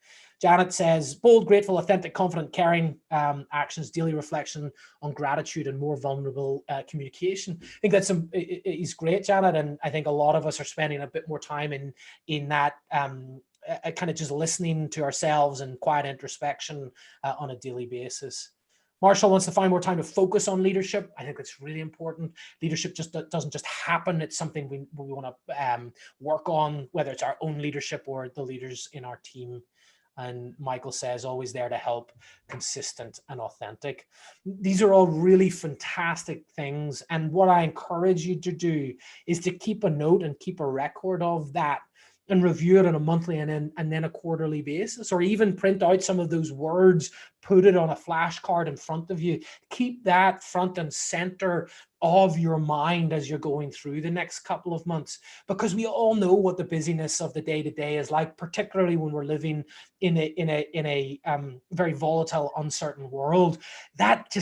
Speaker 2: Janet says, bold, grateful, authentic, confident, caring, actions, daily reflection on gratitude, and more vulnerable communication. I think that's is great, Janet. And I think a lot of us are spending a bit more time in that kind of just listening to ourselves and quiet introspection on a daily basis. Marshall wants to find more time to focus on leadership. I think that's really important. Leadership just doesn't just happen. It's something we want to work on, whether it's our own leadership or the leaders in our team. And Michael says, always there to help, consistent and authentic. These are all really fantastic things. And what I encourage you to do is to keep a note and keep a record of that, and review it on a monthly and then a quarterly basis, or even print out some of those words, put it on a flashcard in front of you. Keep that front and center of your mind as you're going through the next couple of months, because we all know what the busyness of the day-to-day is like, particularly when we're living in a very volatile, uncertain world. That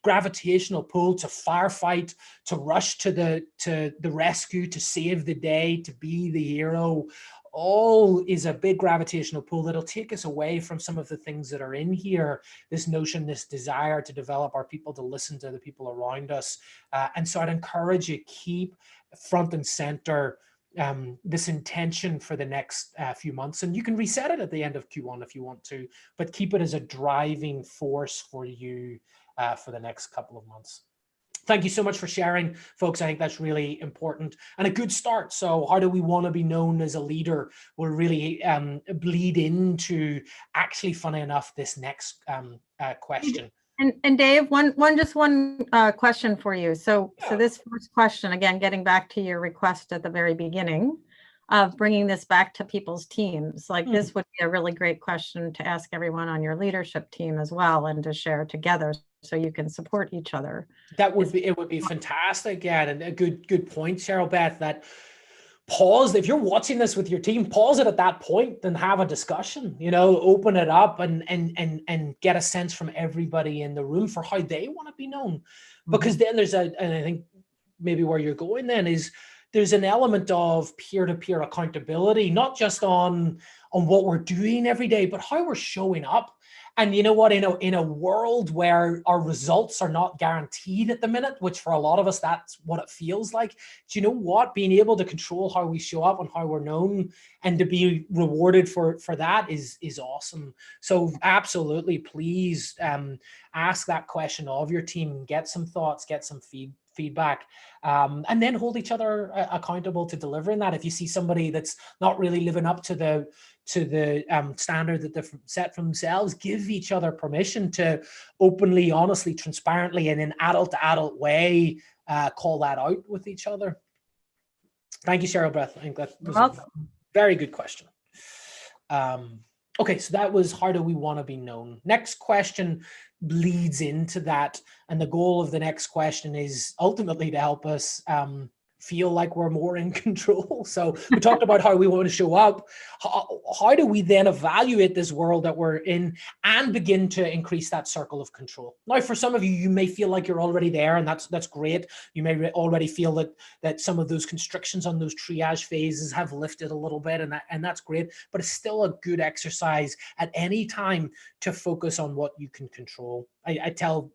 Speaker 2: gravitational pull to firefight, to rush to the rescue, to save the day, to be the hero, all is a big gravitational pull that'll take us away from some of the things that are in here. This notion, this desire to develop our people, to listen to the people around us. And so I'd encourage you, keep front and center this intention for the next few months. And you can reset it at the end of Q1 if you want to, but keep it as a driving force for you for the next couple of months. Thank you so much for sharing, folks. I think that's really important and a good start. So how do we want to be known as a leader will really bleed into, actually, funny enough, this next question.
Speaker 1: And Dave, one question for you. So this first question, again, getting back to your request at the very beginning, of bringing this back to people's teams. Like this would be a really great question to ask everyone on your leadership team as well, and to share together so you can support each other.
Speaker 2: That would be, it would be fantastic. Yeah. And a good point, Cheryl Beth, that pause. If you're watching this with your team, pause it at that point and have a discussion, open it up and get a sense from everybody in the room for how they want to be known. Because then and I think maybe where you're going then is there's an element of peer-to-peer accountability, not just on what we're doing every day, but how we're showing up. And you know what, in a world where our results are not guaranteed at the minute, which for a lot of us, that's what it feels like. Do you know what? Being able to control how we show up and how we're known and to be rewarded for that is awesome. So absolutely, please ask that question of your team, get some thoughts, get some feedback, and then hold each other accountable to delivering that. If you see somebody that's not really living up to the standard that they've set for themselves, give each other permission to openly, honestly, transparently, and in adult to adult way, call that out with each other. Thank you, Cheryl Beth. I think that was a very good question. Okay, so that was, how do we want to be known? Next question bleeds into that. And the goal of the next question is ultimately to help us feel like we're more in control. So we talked about how we want to show up. How do we then evaluate this world that we're in and begin to increase that circle of control? Now, for some of you, you may feel like you're already there, and that's great. You may already feel that some of those constrictions on those triage phases have lifted a little bit, and that's great. But it's still a good exercise at any time to focus on what you can control. I told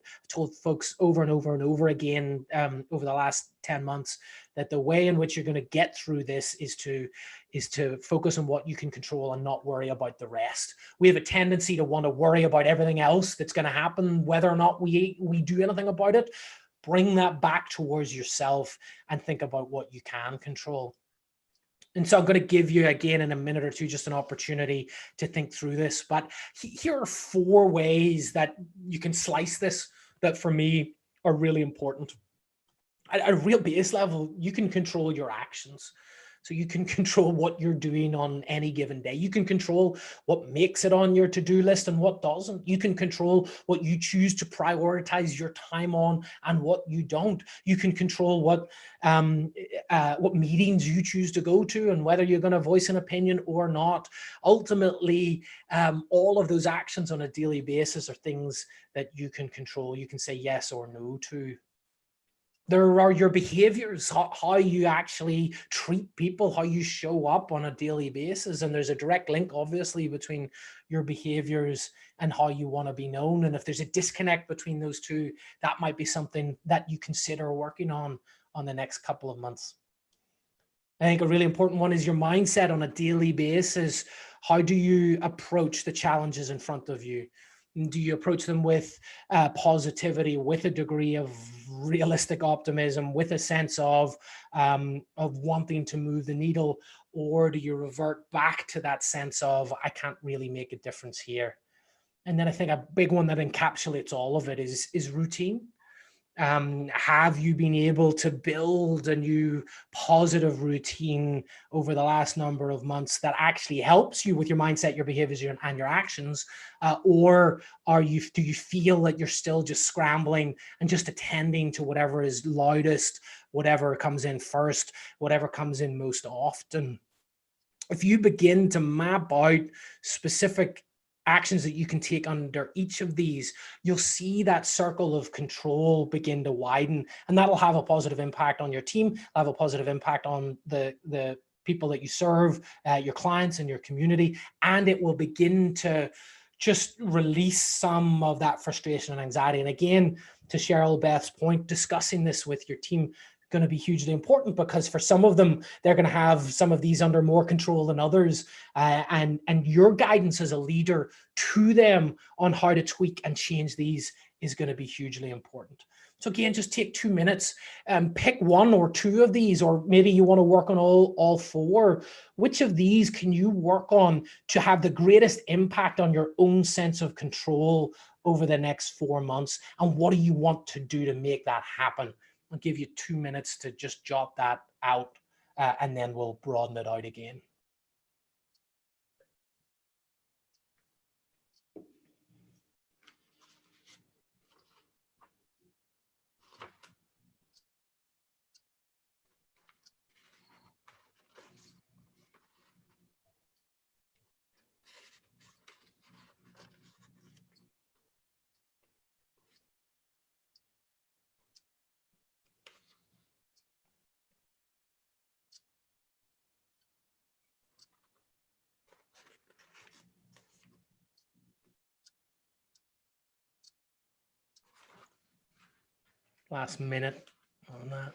Speaker 2: folks over and over and over again over the last 10 months that the way in which you're going to get through this is to focus on what you can control and not worry about the rest. We have a tendency to want to worry about everything else that's going to happen, whether or not we do anything about it. Bring that back towards yourself and think about what you can control. And so I'm going to give you, again, in a minute or two, just an opportunity to think through this. But here are 4 ways that you can slice this that for me are really important. At a real base level, you can control your actions. So you can control what you're doing on any given day. You can control what makes it on your to-do list and what doesn't. You can control what you choose to prioritize your time on and what you don't. You can control what meetings you choose to go to and whether you're going to voice an opinion or not. Ultimately, all of those actions on a daily basis are things that you can control. You can say yes or no to. There are your behaviors, how you actually treat people, how you show up on a daily basis. And there's a direct link, obviously, between your behaviors and how you want to be known. And if there's a disconnect between those two, that might be something that you consider working on the next couple of months. I think a really important one is your mindset on a daily basis. How do you approach the challenges in front of you? Do you approach them with positivity, with a degree of realistic optimism, with a sense of wanting to move the needle, or do you revert back to that sense of, I can't really make a difference here? And then I think a big one that encapsulates all of it is routine. Have you been able to build a new positive routine over the last number of months that actually helps you with your mindset, your behaviors, and your actions? Or do you feel that you're still just scrambling and just attending to whatever is loudest, whatever comes in first, whatever comes in most often? If you begin to map out specific actions that you can take under each of these, you'll see that circle of control begin to widen, and that'll have a positive impact on your team, have a positive impact on the people that you serve, your clients and your community, and it will begin to just release some of that frustration and anxiety. And again, to Cheryl Beth's point, discussing this with your team going to be hugely important, because for some of them, they're going to have some of these under more control than others. And your guidance as a leader to them on how to tweak and change these is going to be hugely important. So again, just take 2 minutes and pick 1 or 2 of these, or maybe you want to work on all 4. Which of these can you work on to have the greatest impact on your own sense of control over the next 4 months? And what do you want to do to make that happen? I'll give you 2 minutes to just jot that out and then we'll broaden it out again. Last minute on that.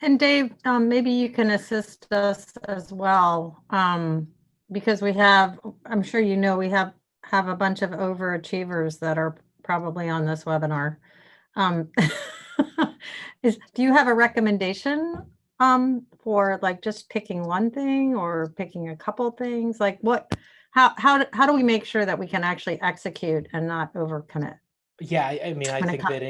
Speaker 1: And Dave, maybe you can assist us as well, because we have, I'm sure you know, we have a bunch of overachievers that are probably on this webinar. Do you have a recommendation for like just picking one thing or picking a couple things? Like how do we make sure that we can actually execute and not overcommit?
Speaker 2: Yeah, I mean, I think that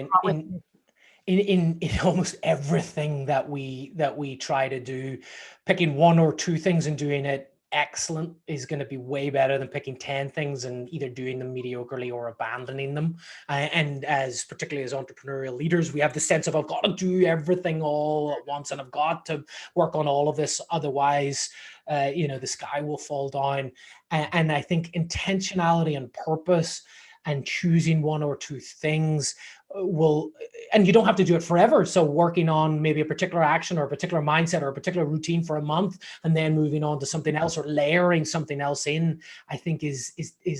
Speaker 2: in almost everything that we try to do, picking one or two things and doing it excellent is going to be way better than picking 10 things and either doing them mediocrely or abandoning them. And particularly as entrepreneurial leaders, we have the sense of, I've got to do everything all at once and I've got to work on all of this. Otherwise, the sky will fall down. And I think intentionality and purpose and choosing one or two things and you don't have to do it forever. So working on maybe a particular action or a particular mindset or a particular routine for a month and then moving on to something else or layering something else in, I think is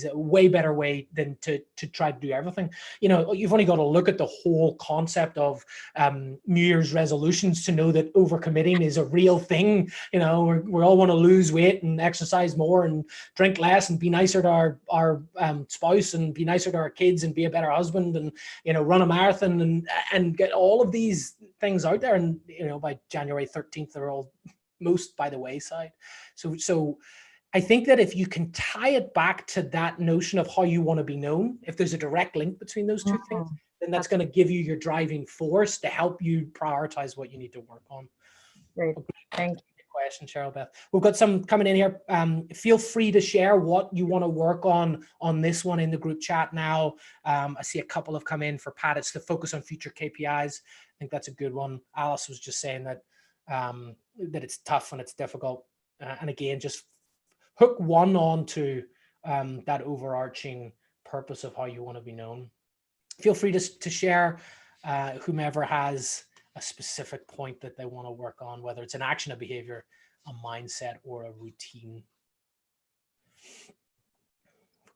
Speaker 2: a way better way than to try to do everything. You've only got to look at the whole concept of New Year's resolutions to know that overcommitting is a real thing. We all want to lose weight and exercise more and drink less and be nicer to our spouse and be nicer to our kids and be a better husband and run a marathon and get all of these things out there, and by January 13th they're all most by the wayside. So I think that if you can tie it back to that notion of how you want to be known, if there's a direct link between those two things, then that's going to give you your driving force to help you prioritize what you need to work on.
Speaker 1: Great, thank you.
Speaker 2: Question, Cheryl Beth. We've got some coming in here. Feel free to share what you want to work on this one in the group chat now. I see a couple have come in for Pat. It's to focus on future KPIs. I think that's a good one. Alice was just saying that that it's tough and it's difficult. And again, just hook one onto that overarching purpose of how you want to be known. Feel free to share whomever has a specific point that they want to work on, whether it's an action, a behavior, a mindset, or a routine.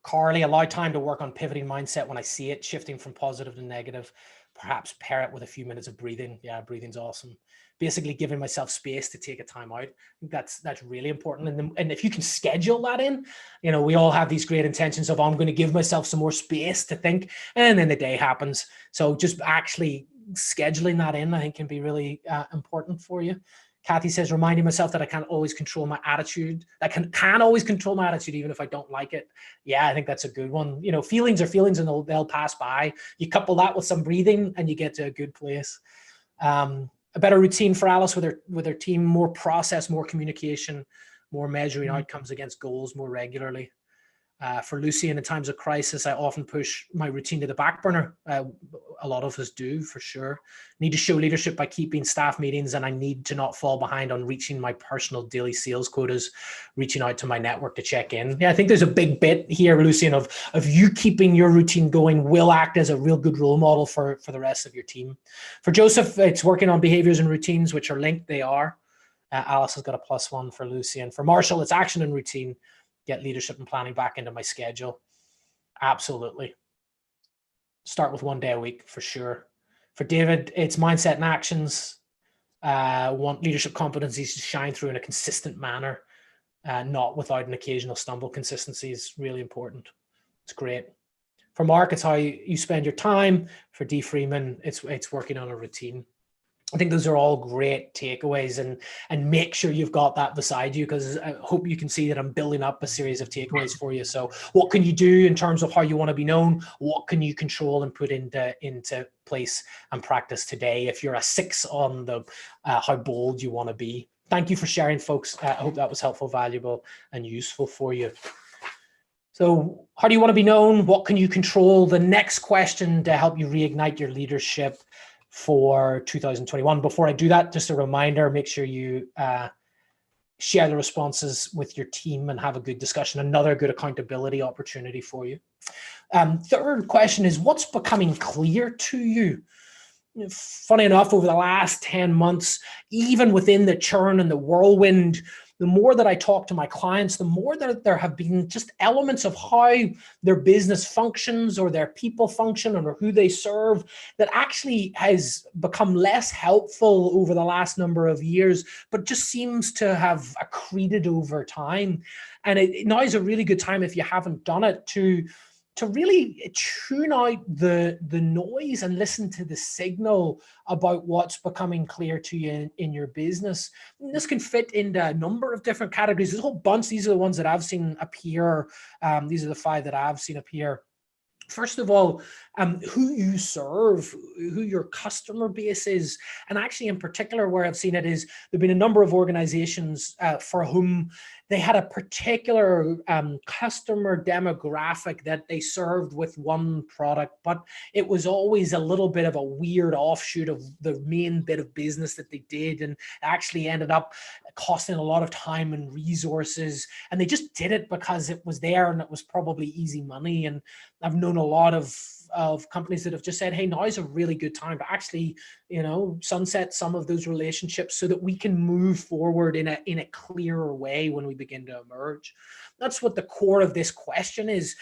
Speaker 2: Carly, allow time to work on pivoting mindset when I see it, shifting from positive to negative, perhaps pair it with a few minutes of breathing. Yeah, breathing's awesome. Basically giving myself space to take a time out. I think that's really important. And if you can schedule that in, we all have these great intentions of, I'm going to give myself some more space to think, and then the day happens. So just actually scheduling that in, I think, can be really important for you. Kathy says, reminding myself that I can't always control my attitude. I can always control my attitude, even if I don't like it. Yeah, I think that's a good one. Feelings are feelings and they'll pass by. You couple that with some breathing and you get to a good place. A better routine for Alice with her team, more process, more communication, more measuring outcomes against goals more regularly. For Lucy, in times of crisis, I often push my routine to the back burner. A lot of us do, for sure. Need to show leadership by keeping staff meetings, and I need to not fall behind on reaching my personal daily sales quotas, reaching out to my network to check in. Yeah, I think there's a big bit here, Lucian, of you keeping your routine going will act as a real good role model for the rest of your team. For Joseph, it's working on behaviors and routines, which are linked. They are. Alice has got a +1 for Lucian. For Marshall, it's action and routine. Get leadership and planning back into my schedule. Absolutely. Start with 1 day a week for sure. For David, it's mindset and actions. Want leadership competencies to shine through in a consistent manner, not without an occasional stumble. Consistency is really important. It's great. For Mark, it's how you spend your time. For D. Freeman, it's working on a routine. I think those are all great takeaways, and make sure you've got that beside you, because I hope you can see that I'm building up a series of takeaways for you. So what can you do in terms of how you want to be known? What can you control and put into place and practice today if you're a 6 on the how bold you want to be? Thank you for sharing, folks. I hope that was helpful, valuable, and useful for you. So how do you want to be known? What can you control? The next question to help you reignite your leadership for 2021. Before I do that, just a reminder, make sure you share the responses with your team and have a good discussion. Another good accountability opportunity for you. Third question is, what's becoming clear to you? Funny enough, over the last 10 months, even within the churn and the whirlwind, the more that I talk to my clients, the more that there have been just elements of how their business functions or their people function or who they serve that actually has become less helpful over the last number of years, but just seems to have accreted over time. And now is a really good time, if you haven't done it, to really tune out the noise and listen to the signal about what's becoming clear to you in your business. And this can fit into a number of different categories. There's a whole bunch. These are the ones that I've seen appear. These are the 5 that I've seen appear. First of all, who you serve, who your customer base is. And actually, in particular, where I've seen it is there have been a number of organizations for whom they had a particular customer demographic that they served with one product, but it was always a little bit of a weird offshoot of the main bit of business that they did, and actually ended up costing a lot of time and resources. And they just did it because it was there and it was probably easy money. And I've known a lot of companies that have just said, hey, now is a really good time to actually, sunset some of those relationships so that we can move forward in a clearer way when we begin to emerge. That's what the core of this question is.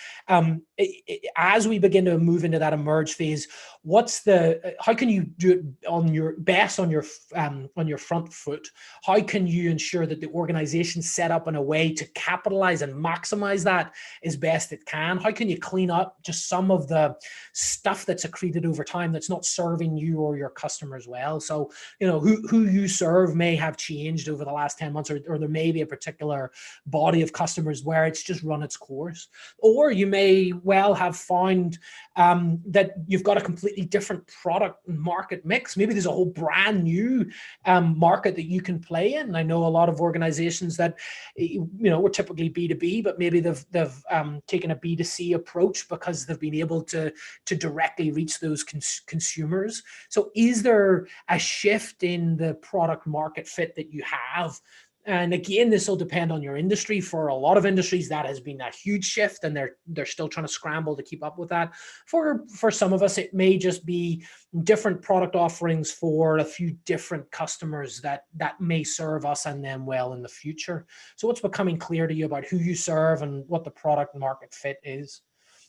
Speaker 2: As we begin to move into that emerge phase, how can you do it on your front foot? How can you ensure that the organization's set up in a way to capitalize and maximize that as best it can? How can you clean up just some of the stuff that's accreted over time that's not serving you or your customers well? So, who you serve may have changed over the last 10 months, or there may be a particular body of customers where it's just run its course. Or you may well have found that you've got a completely different product and market mix. Maybe there's a whole brand new market that you can play in. I know a lot of organizations that, we're typically B2B, but maybe they've taken a B2C approach because they've been able to directly reach those consumers. So is there a shift in the product market fit that you have? And again, this will depend on your industry. For a lot of industries, that has been a huge shift, and they're still trying to scramble to keep up with that. For some of us, it may just be different product offerings for a few different customers that may serve us and them well in the future. So what's becoming clear to you about who you serve and what the product market fit is?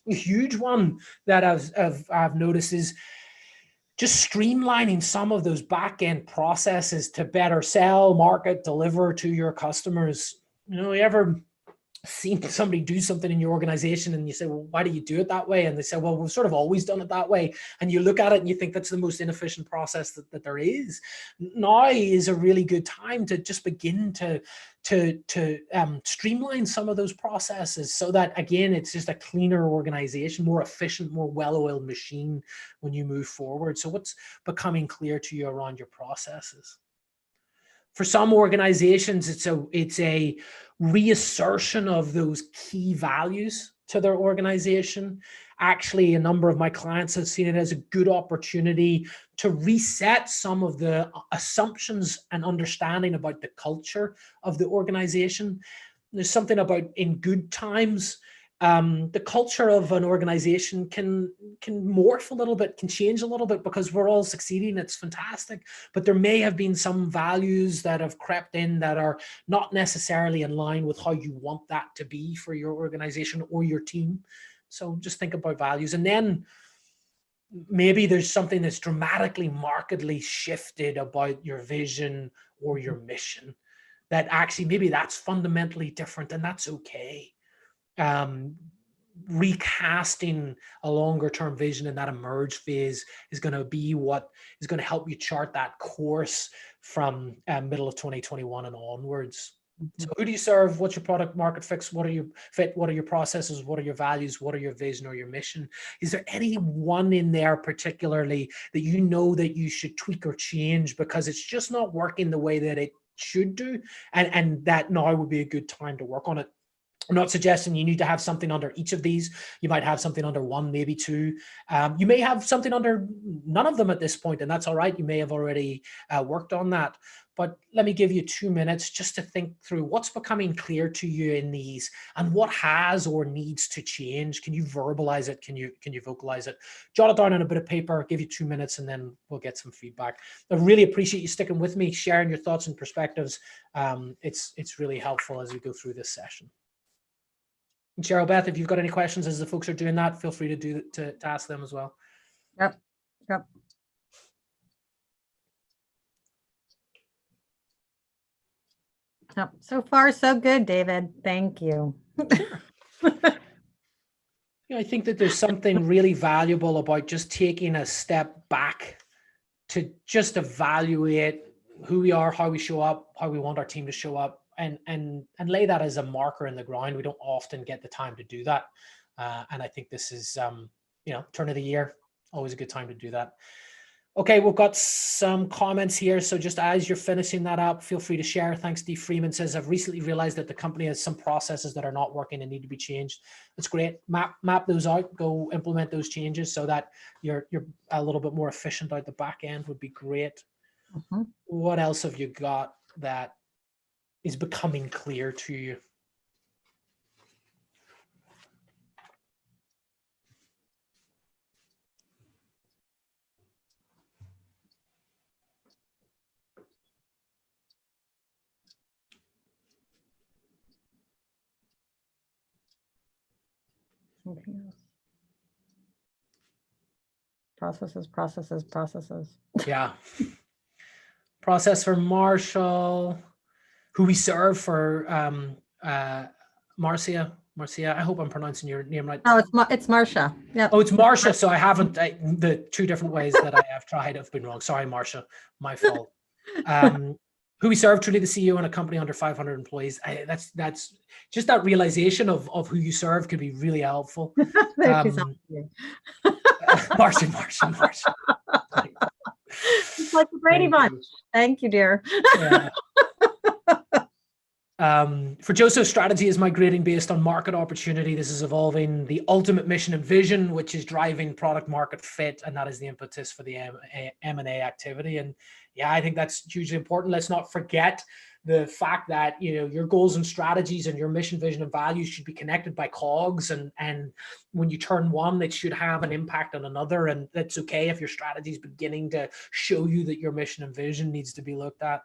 Speaker 2: A huge one that I've noticed is just streamlining some of those back-end processes to better sell, market, deliver to your customers. You ever seen somebody do something in your organization and you say, well, why do you do it that way? And they say, well, we've sort of always done it that way. And you look at it and you think that's the most inefficient process that there is. Now is a really good time to just begin to streamline some of those processes so that, again, it's just a cleaner organization, more efficient, more well-oiled machine when you move forward. So what's becoming clear to you around your processes? For some organizations, it's a reassertion of those key values to their organization. Actually, a number of my clients have seen it as a good opportunity to reset some of the assumptions and understanding about the culture of the organization. There's something about, in good times, the culture of an organization can morph a little bit, can change a little bit because we're all succeeding. It's fantastic. But there may have been some values that have crept in that are not necessarily in line with how you want that to be for your organization or your team. So just think about values. And then maybe there's something that's dramatically, markedly shifted about your vision or your mission that actually maybe that's fundamentally different, and that's okay. recasting a longer term vision in that emerge phase is going to be what is going to help you chart that course from middle of 2021 and onwards. So who do you serve? What's your product market fix? What are your fit? What are your processes? What are your values? What are your vision or your mission? Is there any one in there particularly that you know that you should tweak or change because it's just not working the way that it should do, and that now would be a good time to work on it? I'm not suggesting you need to have something under each of these. You might have something under one, maybe two. You may have something under none of them at this point, and that's all right. You may have already worked on that. But let me give you 2 minutes just to think through what's becoming clear to you in these and what has or needs to change. Can you verbalize it? Can you vocalize it? Jot it down on a bit of paper, give you 2 minutes, and then we'll get some feedback. I really appreciate you sticking with me, sharing your thoughts and perspectives. It's really helpful as we go through this session. And Cheryl, Beth, if you've got any questions as the folks are doing that, feel free to ask them as well.
Speaker 1: Yep. Yep. So far, so good, David. Thank you.
Speaker 2: I think that there's something really valuable about just taking a step back to just evaluate who we are, how we show up, how we want our team to show up, and lay that as a marker in the ground. We don't often get the time to do that. And I think this is, turn of the year, always a good time to do that. Okay, we've got some comments here. So just as you're finishing that up, feel free to share. Thanks. Dee Freeman says, I've recently realized that the company has some processes that are not working and need to be changed. That's great. Map those out, go implement those changes so that you're a little bit more efficient out the back end would be great. Mm-hmm. What else have you got that is becoming clear to you?
Speaker 1: Processes.
Speaker 2: Yeah. Process for Marshall, who we serve for Marcia. I hope I'm pronouncing your name right.
Speaker 1: Oh, it's Marcia. Yeah.
Speaker 2: Oh, it's Marcia. So I haven't, the two different ways that I have tried have been wrong. Sorry, Marcia, my fault. Who we serve, truly the CEO in a company under 500 employees. That's just that realization of who you serve could be really helpful. Marcia.
Speaker 1: It's like the Brady Bunch. Thank you, dear.
Speaker 2: Yeah. For Joseph, strategy is migrating based on market opportunity. This is evolving the ultimate mission and vision, which is driving product market fit, and that is the impetus for the M&A activity. And yeah, I think that's hugely important. Let's not forget the fact that your goals and strategies and your mission, vision, and values should be connected by cogs, and when you turn one, it should have an impact on another. And that's okay if your strategy is beginning to show you that your mission and vision needs to be looked at.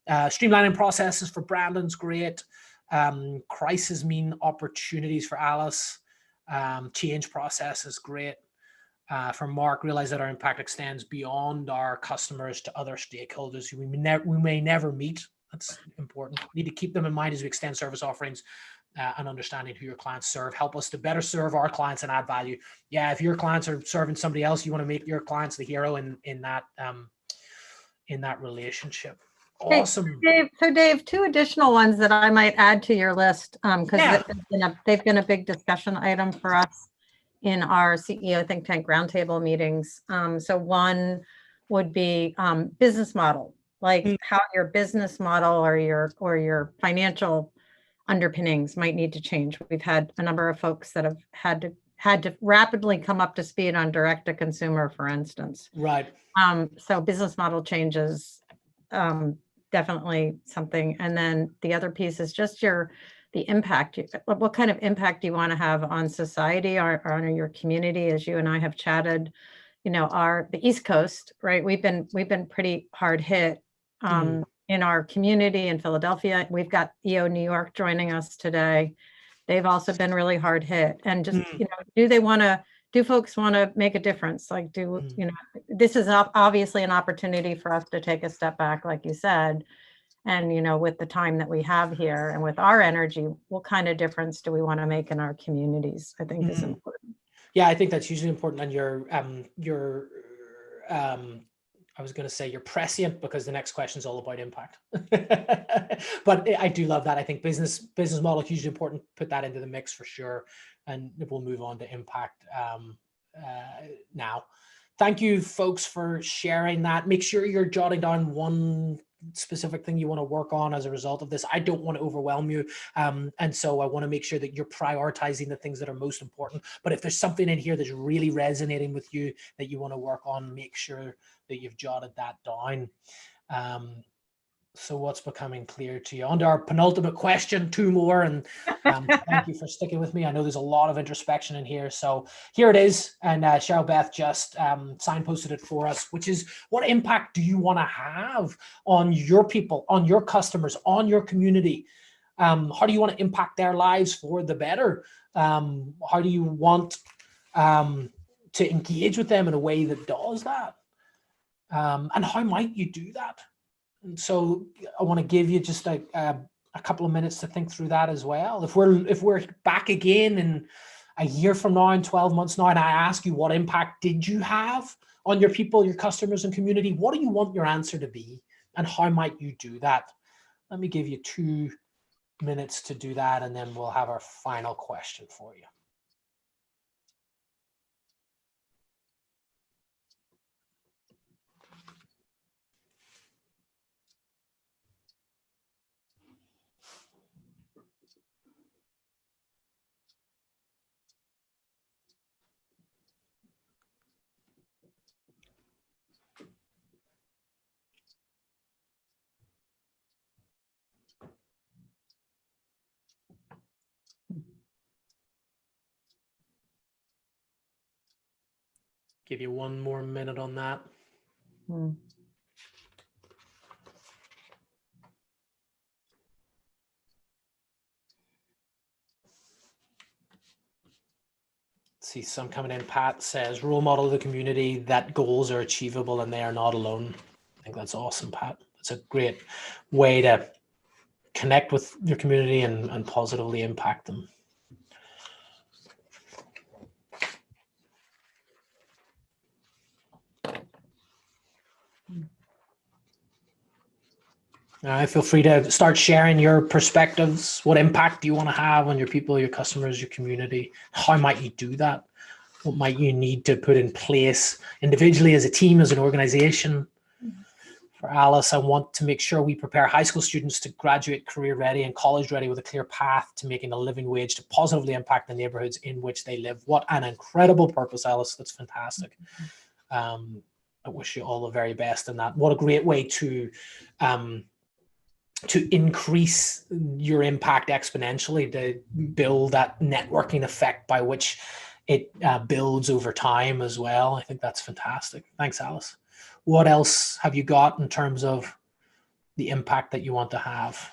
Speaker 2: Streamlining processes for Brandon's great. Crisis mean opportunities for Alice. Change process is great. For Mark, realize that our impact extends beyond our customers to other stakeholders who we may never meet. That's important. We need to keep them in mind as we extend service offerings and understanding who your clients serve. Help us to better serve our clients and add value. Yeah, if your clients are serving somebody else, you want to make your clients the hero in that relationship. Awesome.
Speaker 1: Dave, two additional ones that I might add to your list because they've been a big discussion item for us in our CEO Think Tank Roundtable meetings. So one would be business model, like how your business model or your financial underpinnings might need to change. We've had a number of folks that have had to rapidly come up to speed on direct to consumer, for instance.
Speaker 2: Right.
Speaker 1: So business model changes. Definitely something. And then the other piece is just the impact. What kind of impact do you want to have on society or on your community? As you and I have chatted, the East Coast, right? We've been pretty hard hit in our community in Philadelphia. We've got EO New York joining us today. They've also been really hard hit. And just, do folks want to make a difference? Like, this is obviously an opportunity for us to take a step back, like you said, And, you know, with the time that we have here and with our energy, what kind of difference do we want to make in our communities, I think is important.
Speaker 2: Yeah, I think that's hugely important. And I was going to say you're prescient, because the next question is all about impact. But I do love that. I think business model hugely important. Put that into the mix for sure, and we'll move on to impact now. Thank you, folks, for sharing that. Make sure you're jotting down one specific thing you want to work on as a result of this. I don't want to overwhelm you. And so I want to make sure that you're prioritizing the things that are most important. But if there's something in here that's really resonating with you that you want to work on, make sure that you've jotted that down. So what's becoming clear to you? On to our penultimate question, 2 more. And thank you for sticking with me. I know there's a lot of introspection in here. So here it is. And Cheryl Beth just signposted it for us, which is, what impact do you want to have on your people, on your customers, on your community? How do you want to impact their lives for the better? How do you want to engage with them in a way that does that? And how might you do that? And so I want to give you just a couple of minutes to think through that as well. If we're back again in a year from now, in 12 months now, and I ask you, what impact did you have on your people, your customers and community? What do you want your answer to be? And how might you do that? Let me give you 2 minutes to do that, and then we'll have our final question for you. Give you 1 more minute on that. See some coming in. Pat says, role model of the community, that goals are achievable and they are not alone. I think that's awesome, Pat. It's a great way to connect with your community and positively impact them. Feel free to start sharing your perspectives. What impact do you want to have on your people, your customers, your community? How might you do that? What might you need to put in place individually, as a team, as an organization? For Alice, I want to make sure we prepare high school students to graduate career ready and college ready with a clear path to making a living wage to positively impact the neighborhoods in which they live. What an incredible purpose, Alice. That's fantastic. I wish you all the very best in that. What a great way to increase your impact exponentially, to build that networking effect by which it builds over time as well. I think that's fantastic. Thanks, Alice. What else have you got in terms of the impact that you want to have?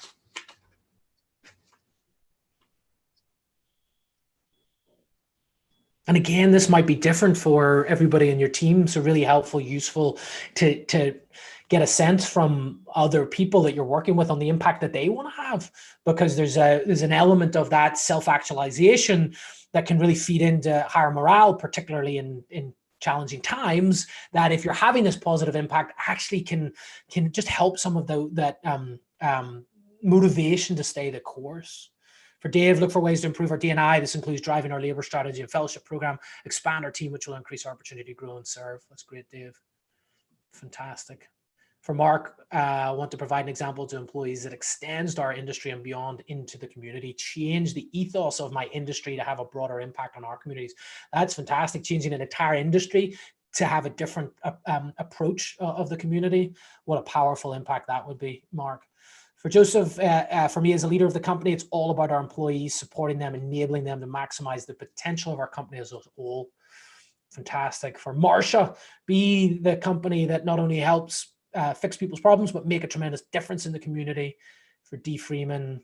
Speaker 2: And again, this might be different for everybody in your team. So really helpful, useful to get a sense from other people that you're working with on the impact that they want to have, because there's an element of that self-actualization that can really feed into higher morale, particularly in challenging times, that if you're having this positive impact, actually can just help some of that motivation to stay the course. For Dave, look for ways to improve our D&I. This includes driving our labor strategy and fellowship program, expand our team, which will increase our opportunity to grow and serve. That's great, Dave. Fantastic. For Mark, I want to provide an example to employees that extends to our industry and beyond into the community, change the ethos of my industry to have a broader impact on our communities. That's fantastic. Changing an entire industry to have a different approach of the community. What a powerful impact that would be, Mark. For Joseph, for me as a leader of the company, it's all about our employees, supporting them, enabling them to maximize the potential of our company as a whole. Fantastic. For Marsha, be the company that not only helps fix people's problems, but make a tremendous difference in the community. For D. Freeman,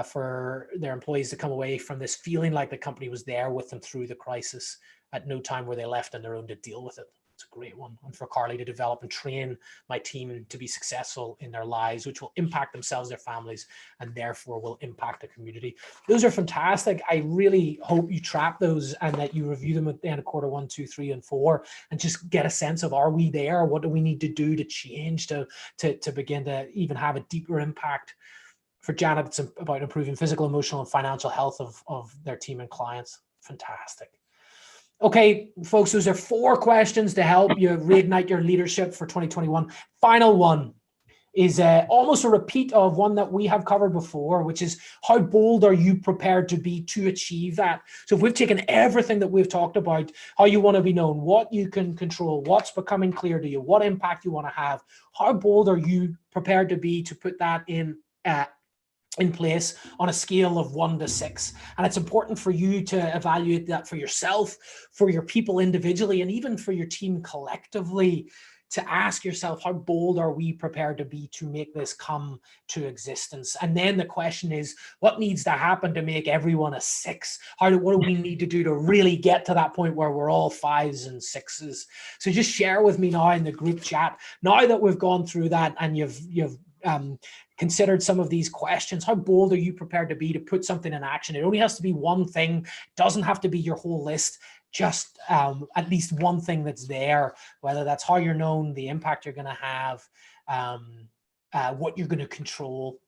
Speaker 2: for their employees to come away from this feeling like the company was there with them through the crisis. At no time were they left on their own to deal with it. It's a great one. And for Carly to develop and train my team to be successful in their lives, which will impact themselves, their families, and therefore will impact the community. Those are fantastic. I really hope you trap those and that you review them at the end of quarter 1, 2, 3, and 4, and just get a sense of, are we there? What do we need to do to change to begin to even have a deeper impact? For Janet, it's about improving physical, emotional, and financial health of their team and clients. Fantastic. Okay, folks, those are 4 questions to help you reignite your leadership for 2021. Final one is almost a repeat of one that we have covered before, which is, how bold are you prepared to be to achieve that? So if we've taken everything that we've talked about, how you want to be known, what you can control, what's becoming clear to you, what impact you want to have, how bold are you prepared to be to put that in place on a scale of 1 to 6. And it's important for you to evaluate that for yourself, for your people individually, and even for your team collectively, to ask yourself, how bold are we prepared to be to make this come to existence? And then the question is, what needs to happen to make everyone a 6? What do we need to do to really get to that point where we're all 5s and 6s? So just share with me now in the group chat, now that we've gone through that and you've considered some of these questions, how bold are you prepared to be to put something in action? It only has to be one thing. It doesn't have to be your whole list. Just at least one thing that's there, whether that's how you're known, the impact you're going to have, what you're going to control,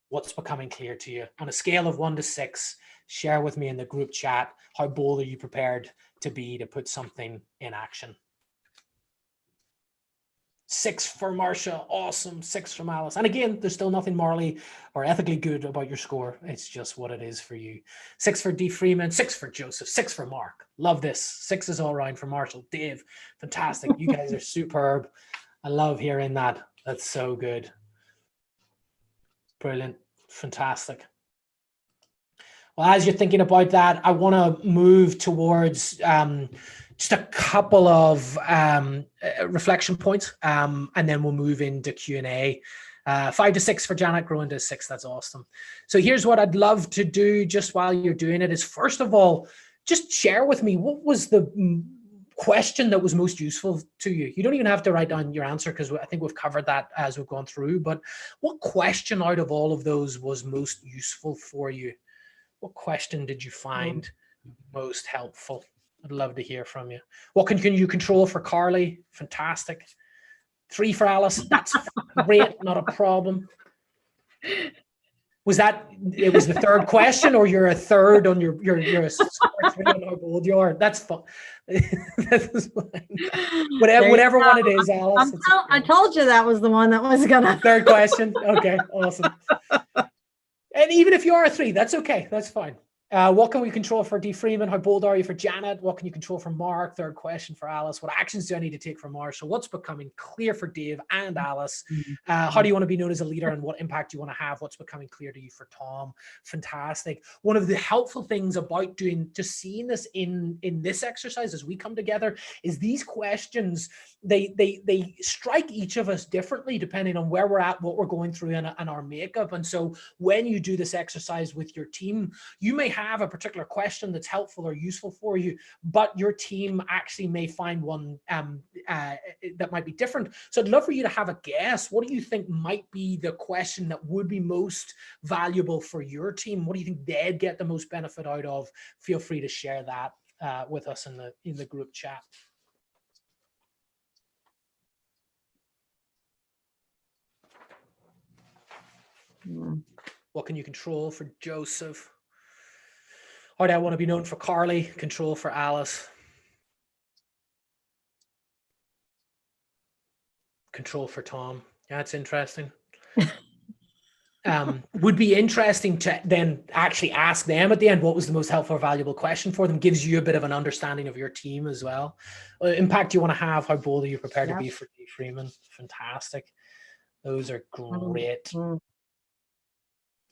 Speaker 2: what's becoming clear to you. On a scale of 1 to 6, share with me in the group chat, how bold are you prepared to be to put something in action? 6 for Marcia, awesome. 6 from Alice. And again, there's still nothing morally or ethically good about your score. It's just what it is for you. 6 for D. Freeman, 6 for Joseph, 6 for Mark. Love this. 6 is all around for Marshall. Dave, fantastic. You guys are superb. I love hearing that. That's so good. Brilliant. Fantastic. Well, as you're thinking about that, I want to move towards just a couple of reflection points, and then we'll move into Q&A. 5 to 6 for Janet, growing to 6. That's awesome. So here's what I'd love to do just while you're doing it is, first of all, just share with me, what was the question that was most useful to you? You don't even have to write down your answer, because I think we've covered that as we've gone through, but what question out of all of those was most useful for you? What question did you find most helpful? I'd love to hear from you. What can you control for Carly? Fantastic. 3 for Alice. That's great. Not a problem. Was that, it was the 3rd question, or you're a 3rd on your score 3 on how bold you are? That's fun. That's fine. Whatever one it is, Alice.
Speaker 1: I told you that was the one that was gonna.
Speaker 2: 3rd question. Okay, awesome. And even if you are a 3, that's okay. That's fine. What can we control for D. Freeman? How bold are you for Janet? What can you control for Mark? 3rd question for Alice. What actions do I need to take for Marshall? What's becoming clear for Dave and Alice? How do you want to be known as a leader, and what impact do you want to have? What's becoming clear to you for Tom? Fantastic. One of the helpful things about just seeing this in this exercise as we come together is these questions, they strike each of us differently depending on where we're at, what we're going through, and our makeup. And so when you do this exercise with your team, you may have a particular question that's helpful or useful for you, but your team actually may find one that might be different. So I'd love for you to have a guess. What do you think might be the question that would be most valuable for your team? What do you think they'd get the most benefit out of? Feel free to share that with us in the group chat. What can you control for Joseph? How do I want to be known for Carly? Control for Alice. Control for Tom. Yeah, that's interesting. Would be interesting to then actually ask them at the end, what was the most helpful or valuable question for them? Gives you a bit of an understanding of your team as well. Impact you want to have, how bold are you prepared to be for D. Freeman? Fantastic. Those are great.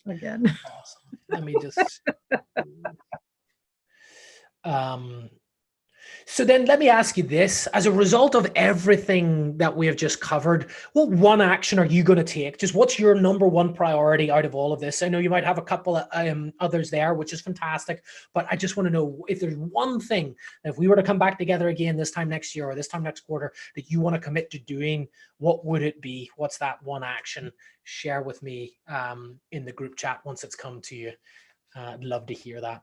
Speaker 1: Again.
Speaker 2: Awesome. Let me just So then let me ask you this, as a result of everything that we have just covered, what one action are you going to take? Just what's your number one priority out of all of this? I know you might have a couple of others there, which is fantastic, but I just want to know if there's one thing that if we were to come back together again this time next year or this time next quarter that you want to commit to doing, what would it be? What's that one action? Share with me in the group chat once it's come to you. I'd love to hear that.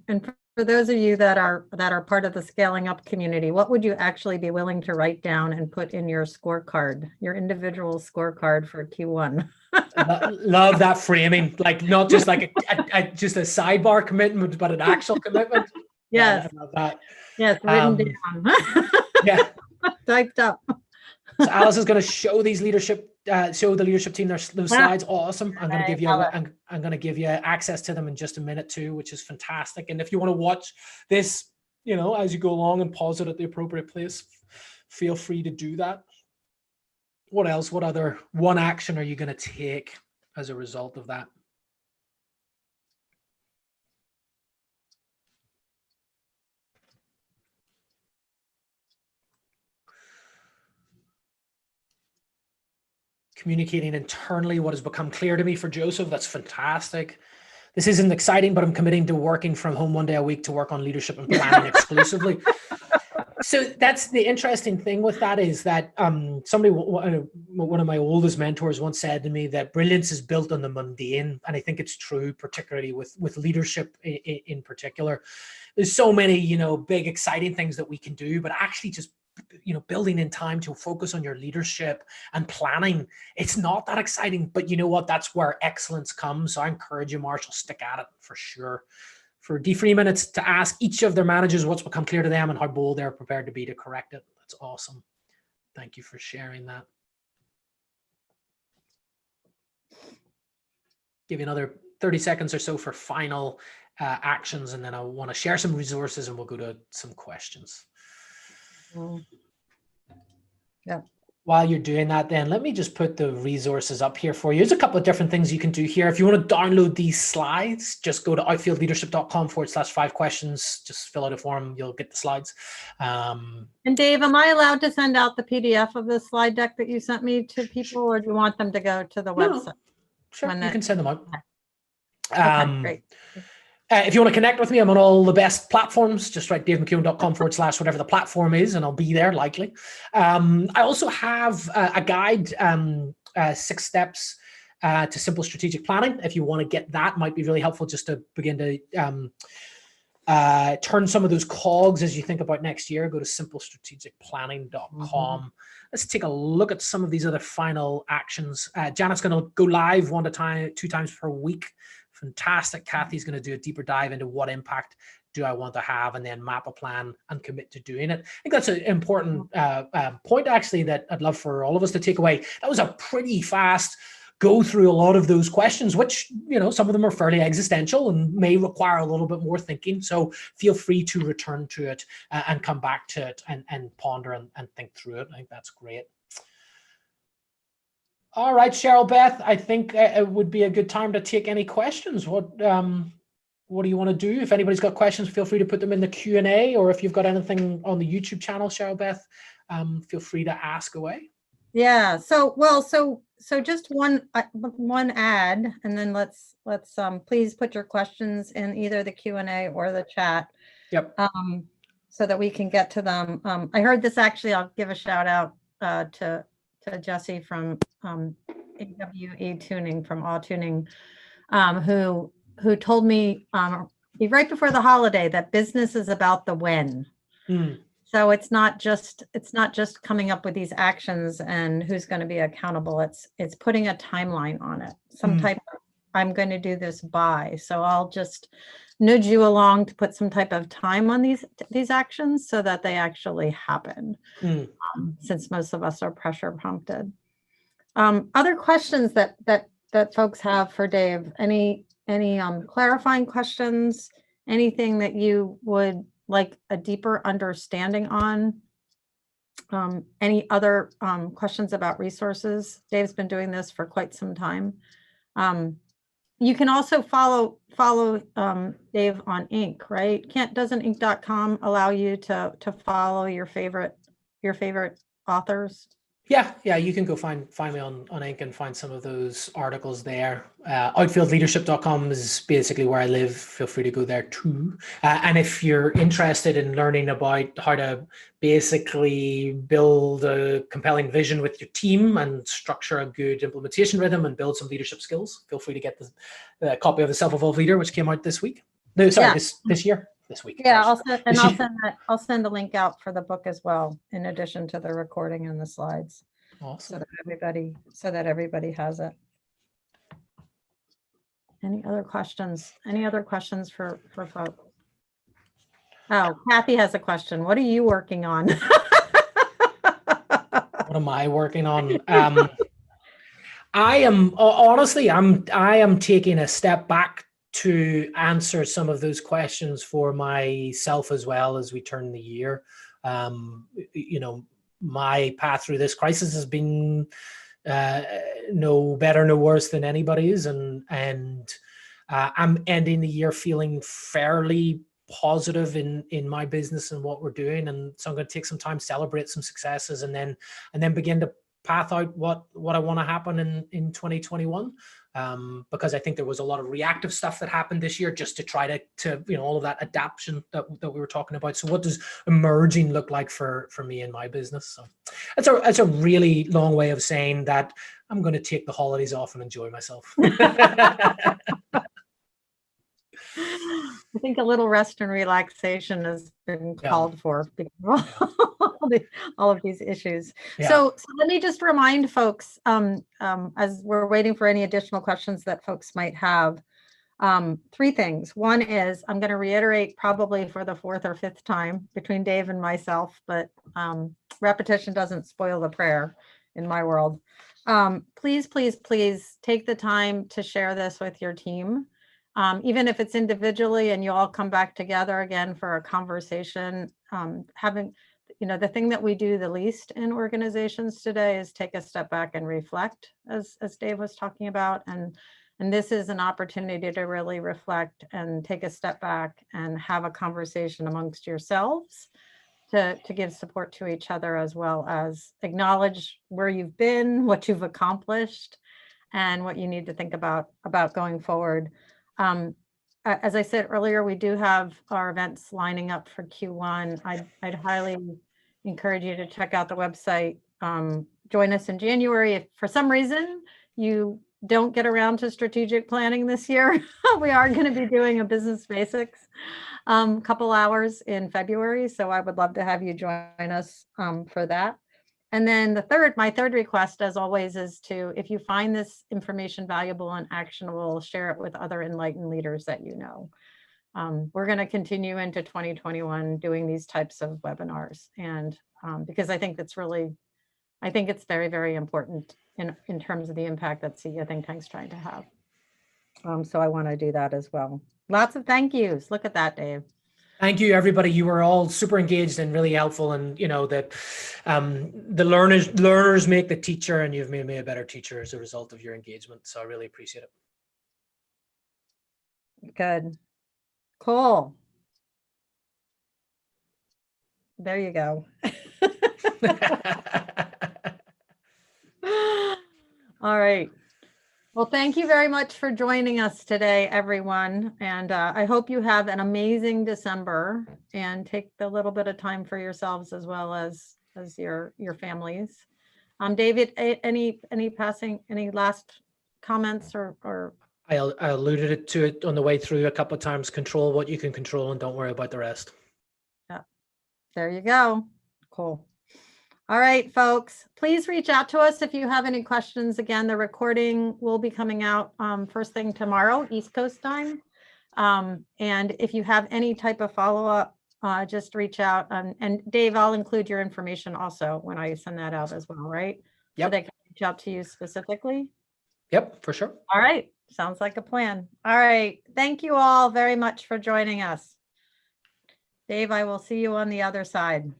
Speaker 1: And for those of you that are part of the Scaling Up community, what would you actually be willing to write down and put in your scorecard, your individual scorecard for Q1?
Speaker 2: Love that framing, like not just like just a sidebar commitment, but an actual commitment.
Speaker 1: Yes,
Speaker 2: I love that.
Speaker 1: yes, written down.
Speaker 2: Yeah,
Speaker 1: typed up.
Speaker 2: So Alice is going to show these show the leadership team those slides. Awesome. I'm going to give you I'm going to give you access to them in just a minute too, which is fantastic. And if you want to watch this, you know, as you go along and pause it at the appropriate place, feel free to do that. What else? What other one action are you going to take as a result of that? Communicating internally what has become clear to me for Joseph. That's fantastic. This isn't exciting, but I'm committing to working from home one day a week to work on leadership and planning exclusively. So that's the interesting thing with that is that somebody, one of my oldest mentors once said to me that brilliance is built on the mundane. And I think it's true, particularly with leadership in particular. There's so many, you know, big, exciting things that we can do, but actually just, you know, building in time to focus on your leadership and planning, it's not that exciting, but you know what, that's where excellence comes. So I encourage you, Marshall, stick at it for sure. For D Freeman, it's to ask each of their managers what's become clear to them and how bold they're prepared to be to correct it. That's awesome. Thank you for sharing that. Give you another 30 seconds or so for final actions, and then I want to share some resources and we'll go to some questions.
Speaker 1: Yeah.
Speaker 2: While you're doing that, then let me just put the resources up here for you. There's a couple of different things you can do here. If you want to download these slides, just go to outfieldleadership.com/5 questions. Just fill out a form. You'll get the slides.
Speaker 1: And Dave, am I allowed to send out the PDF of the slide deck that you sent me to people, or do you want them to go to the website?
Speaker 2: No, sure, you can send them out.
Speaker 1: Okay, great.
Speaker 2: If you want to connect with me, I'm on all the best platforms. Just write davemckeown.com/whatever the platform is, and I'll be there likely. I also have a guide, 6 steps to simple strategic planning. If you want to get that, might be really helpful just to begin to turn some of those cogs as you think about next year. Go to simplestrategicplanning.com. Let's take a look at some of these other final actions. Janet's going to go live 1 to 2 times per week. Fantastic. Kathy's going to do a deeper dive into what impact do I want to have, and then map a plan and commit to doing it. I think that's an important point, actually, that I'd love for all of us to take away. That was a pretty fast go through a lot of those questions, which, you know, some of them are fairly existential and may require a little bit more thinking. So feel free to return to it and come back to it and ponder and think through it. I think that's great. All right, Cheryl Beth, I think it would be a good time to take any questions. What do you want to do? If anybody's got questions, feel free to put them in the Q&A, or if you've got anything on the YouTube channel, Cheryl Beth, feel free to ask away.
Speaker 1: Yeah. So just one ad, and then let's please put your questions in either the Q&A or the chat.
Speaker 2: Yep.
Speaker 1: So that we can get to them. I heard this, actually. I'll give a shout out to Jesse from AWE Tuning, from Awe Tuning, who told me right before the holiday that business is about the when. So it's not just coming up with these actions and who's going to be accountable. It's putting a timeline on it. Some type of, I'm going to do this by. So I'll just nudge you along to put some type of time on these actions so that they actually happen. Since most of us are pressure prompted. Other questions that folks have for Dave? Any clarifying questions? Anything that you would like a deeper understanding on? Any other questions about resources? Dave's been doing this for quite some time. you can also follow Dave on Inc., right? Doesn't Inc.com allow you to follow your favorite authors?
Speaker 2: Yeah, you can go find me on Inc. and find some of those articles there. Outfieldleadership.com is basically where I live. Feel free to go there too. And if you're interested in learning about how to basically build a compelling vision with your team and structure a good implementation rhythm and build some leadership skills, feel free to get the copy of The Self-Evolved Leader, which came out this week. No, sorry,
Speaker 1: Yeah.
Speaker 2: this year. This week.
Speaker 1: Yeah, I'll send the link out for the book as well, in addition to the recording and the slides.
Speaker 2: Awesome.
Speaker 1: So that everybody has it. Any other questions? Any other questions for folks? Oh, Kathy has a question. What are you working on?
Speaker 2: What am I working on? I am taking a step back to answer some of those questions for myself as well as we turn the year. My path through this crisis has been no better, no worse than anybody's, and I'm ending the year feeling fairly positive in my business and what we're doing, and so I'm going to take some time, celebrate some successes, and then begin to path out what I want to happen in 2021, because I think there was a lot of reactive stuff that happened this year just to try to all of that adaptation that we were talking about. So what does emerging look like for me in my business? So it's a really long way of saying that I'm going to take the holidays off and enjoy myself.
Speaker 1: I think a little rest and relaxation has been called for because of all of these issues. Yeah. So let me just remind folks, as we're waiting for any additional questions that folks might have, 3 things. One is I'm going to reiterate probably for the 4th or 5th time between Dave and myself, but repetition doesn't spoil the prayer in my world. Please, please, please take the time to share this with your team. Even if it's individually and you all come back together again for a conversation, having, the thing that we do the least in organizations today is take a step back and reflect, as Dave was talking about. And this is an opportunity to really reflect and take a step back and have a conversation amongst yourselves to give support to each other, as well as acknowledge where you've been, what you've accomplished, and what you need to think about going forward. As I said earlier, we do have our events lining up for Q1. I'd highly encourage you to check out the website. Join us in January. If for some reason you don't get around to strategic planning this year, we are going to be doing a business basics couple hours in February. So I would love to have you join us for that. And then my third request, as always, is to, if you find this information valuable and actionable, share it with other enlightened leaders that you know. We're going to continue into 2021 doing these types of webinars, and because I think it's very, very important in terms of the impact that CEO Think Tank's trying to have. So I want to do that as well. Lots of thank yous. Look at that, Dave.
Speaker 2: Thank you, everybody. You were all super engaged and really helpful, and that the learners make the teacher, and you've made me a better teacher as a result of your engagement. So I really appreciate it.
Speaker 1: Good. Cool. There you go. All right. Well, thank you very much for joining us today, everyone. And I hope you have an amazing December and take the little bit of time for yourselves as well as your families. David, any last comments or?
Speaker 2: I alluded to it on the way through a couple of times. Control what you can control and don't worry about the rest.
Speaker 1: Yeah, there you go. Cool. All right, folks, please reach out to us if you have any questions. Again, the recording will be coming out first thing tomorrow, East Coast time. And if you have any type of follow-up, just reach out. And Dave, I'll include your information also when I send that out as well, right?
Speaker 2: Yep.
Speaker 1: So they can reach out to you specifically?
Speaker 2: Yep, for sure.
Speaker 1: All right, sounds like a plan. All right, thank you all very much for joining us. Dave, I will see you on the other side.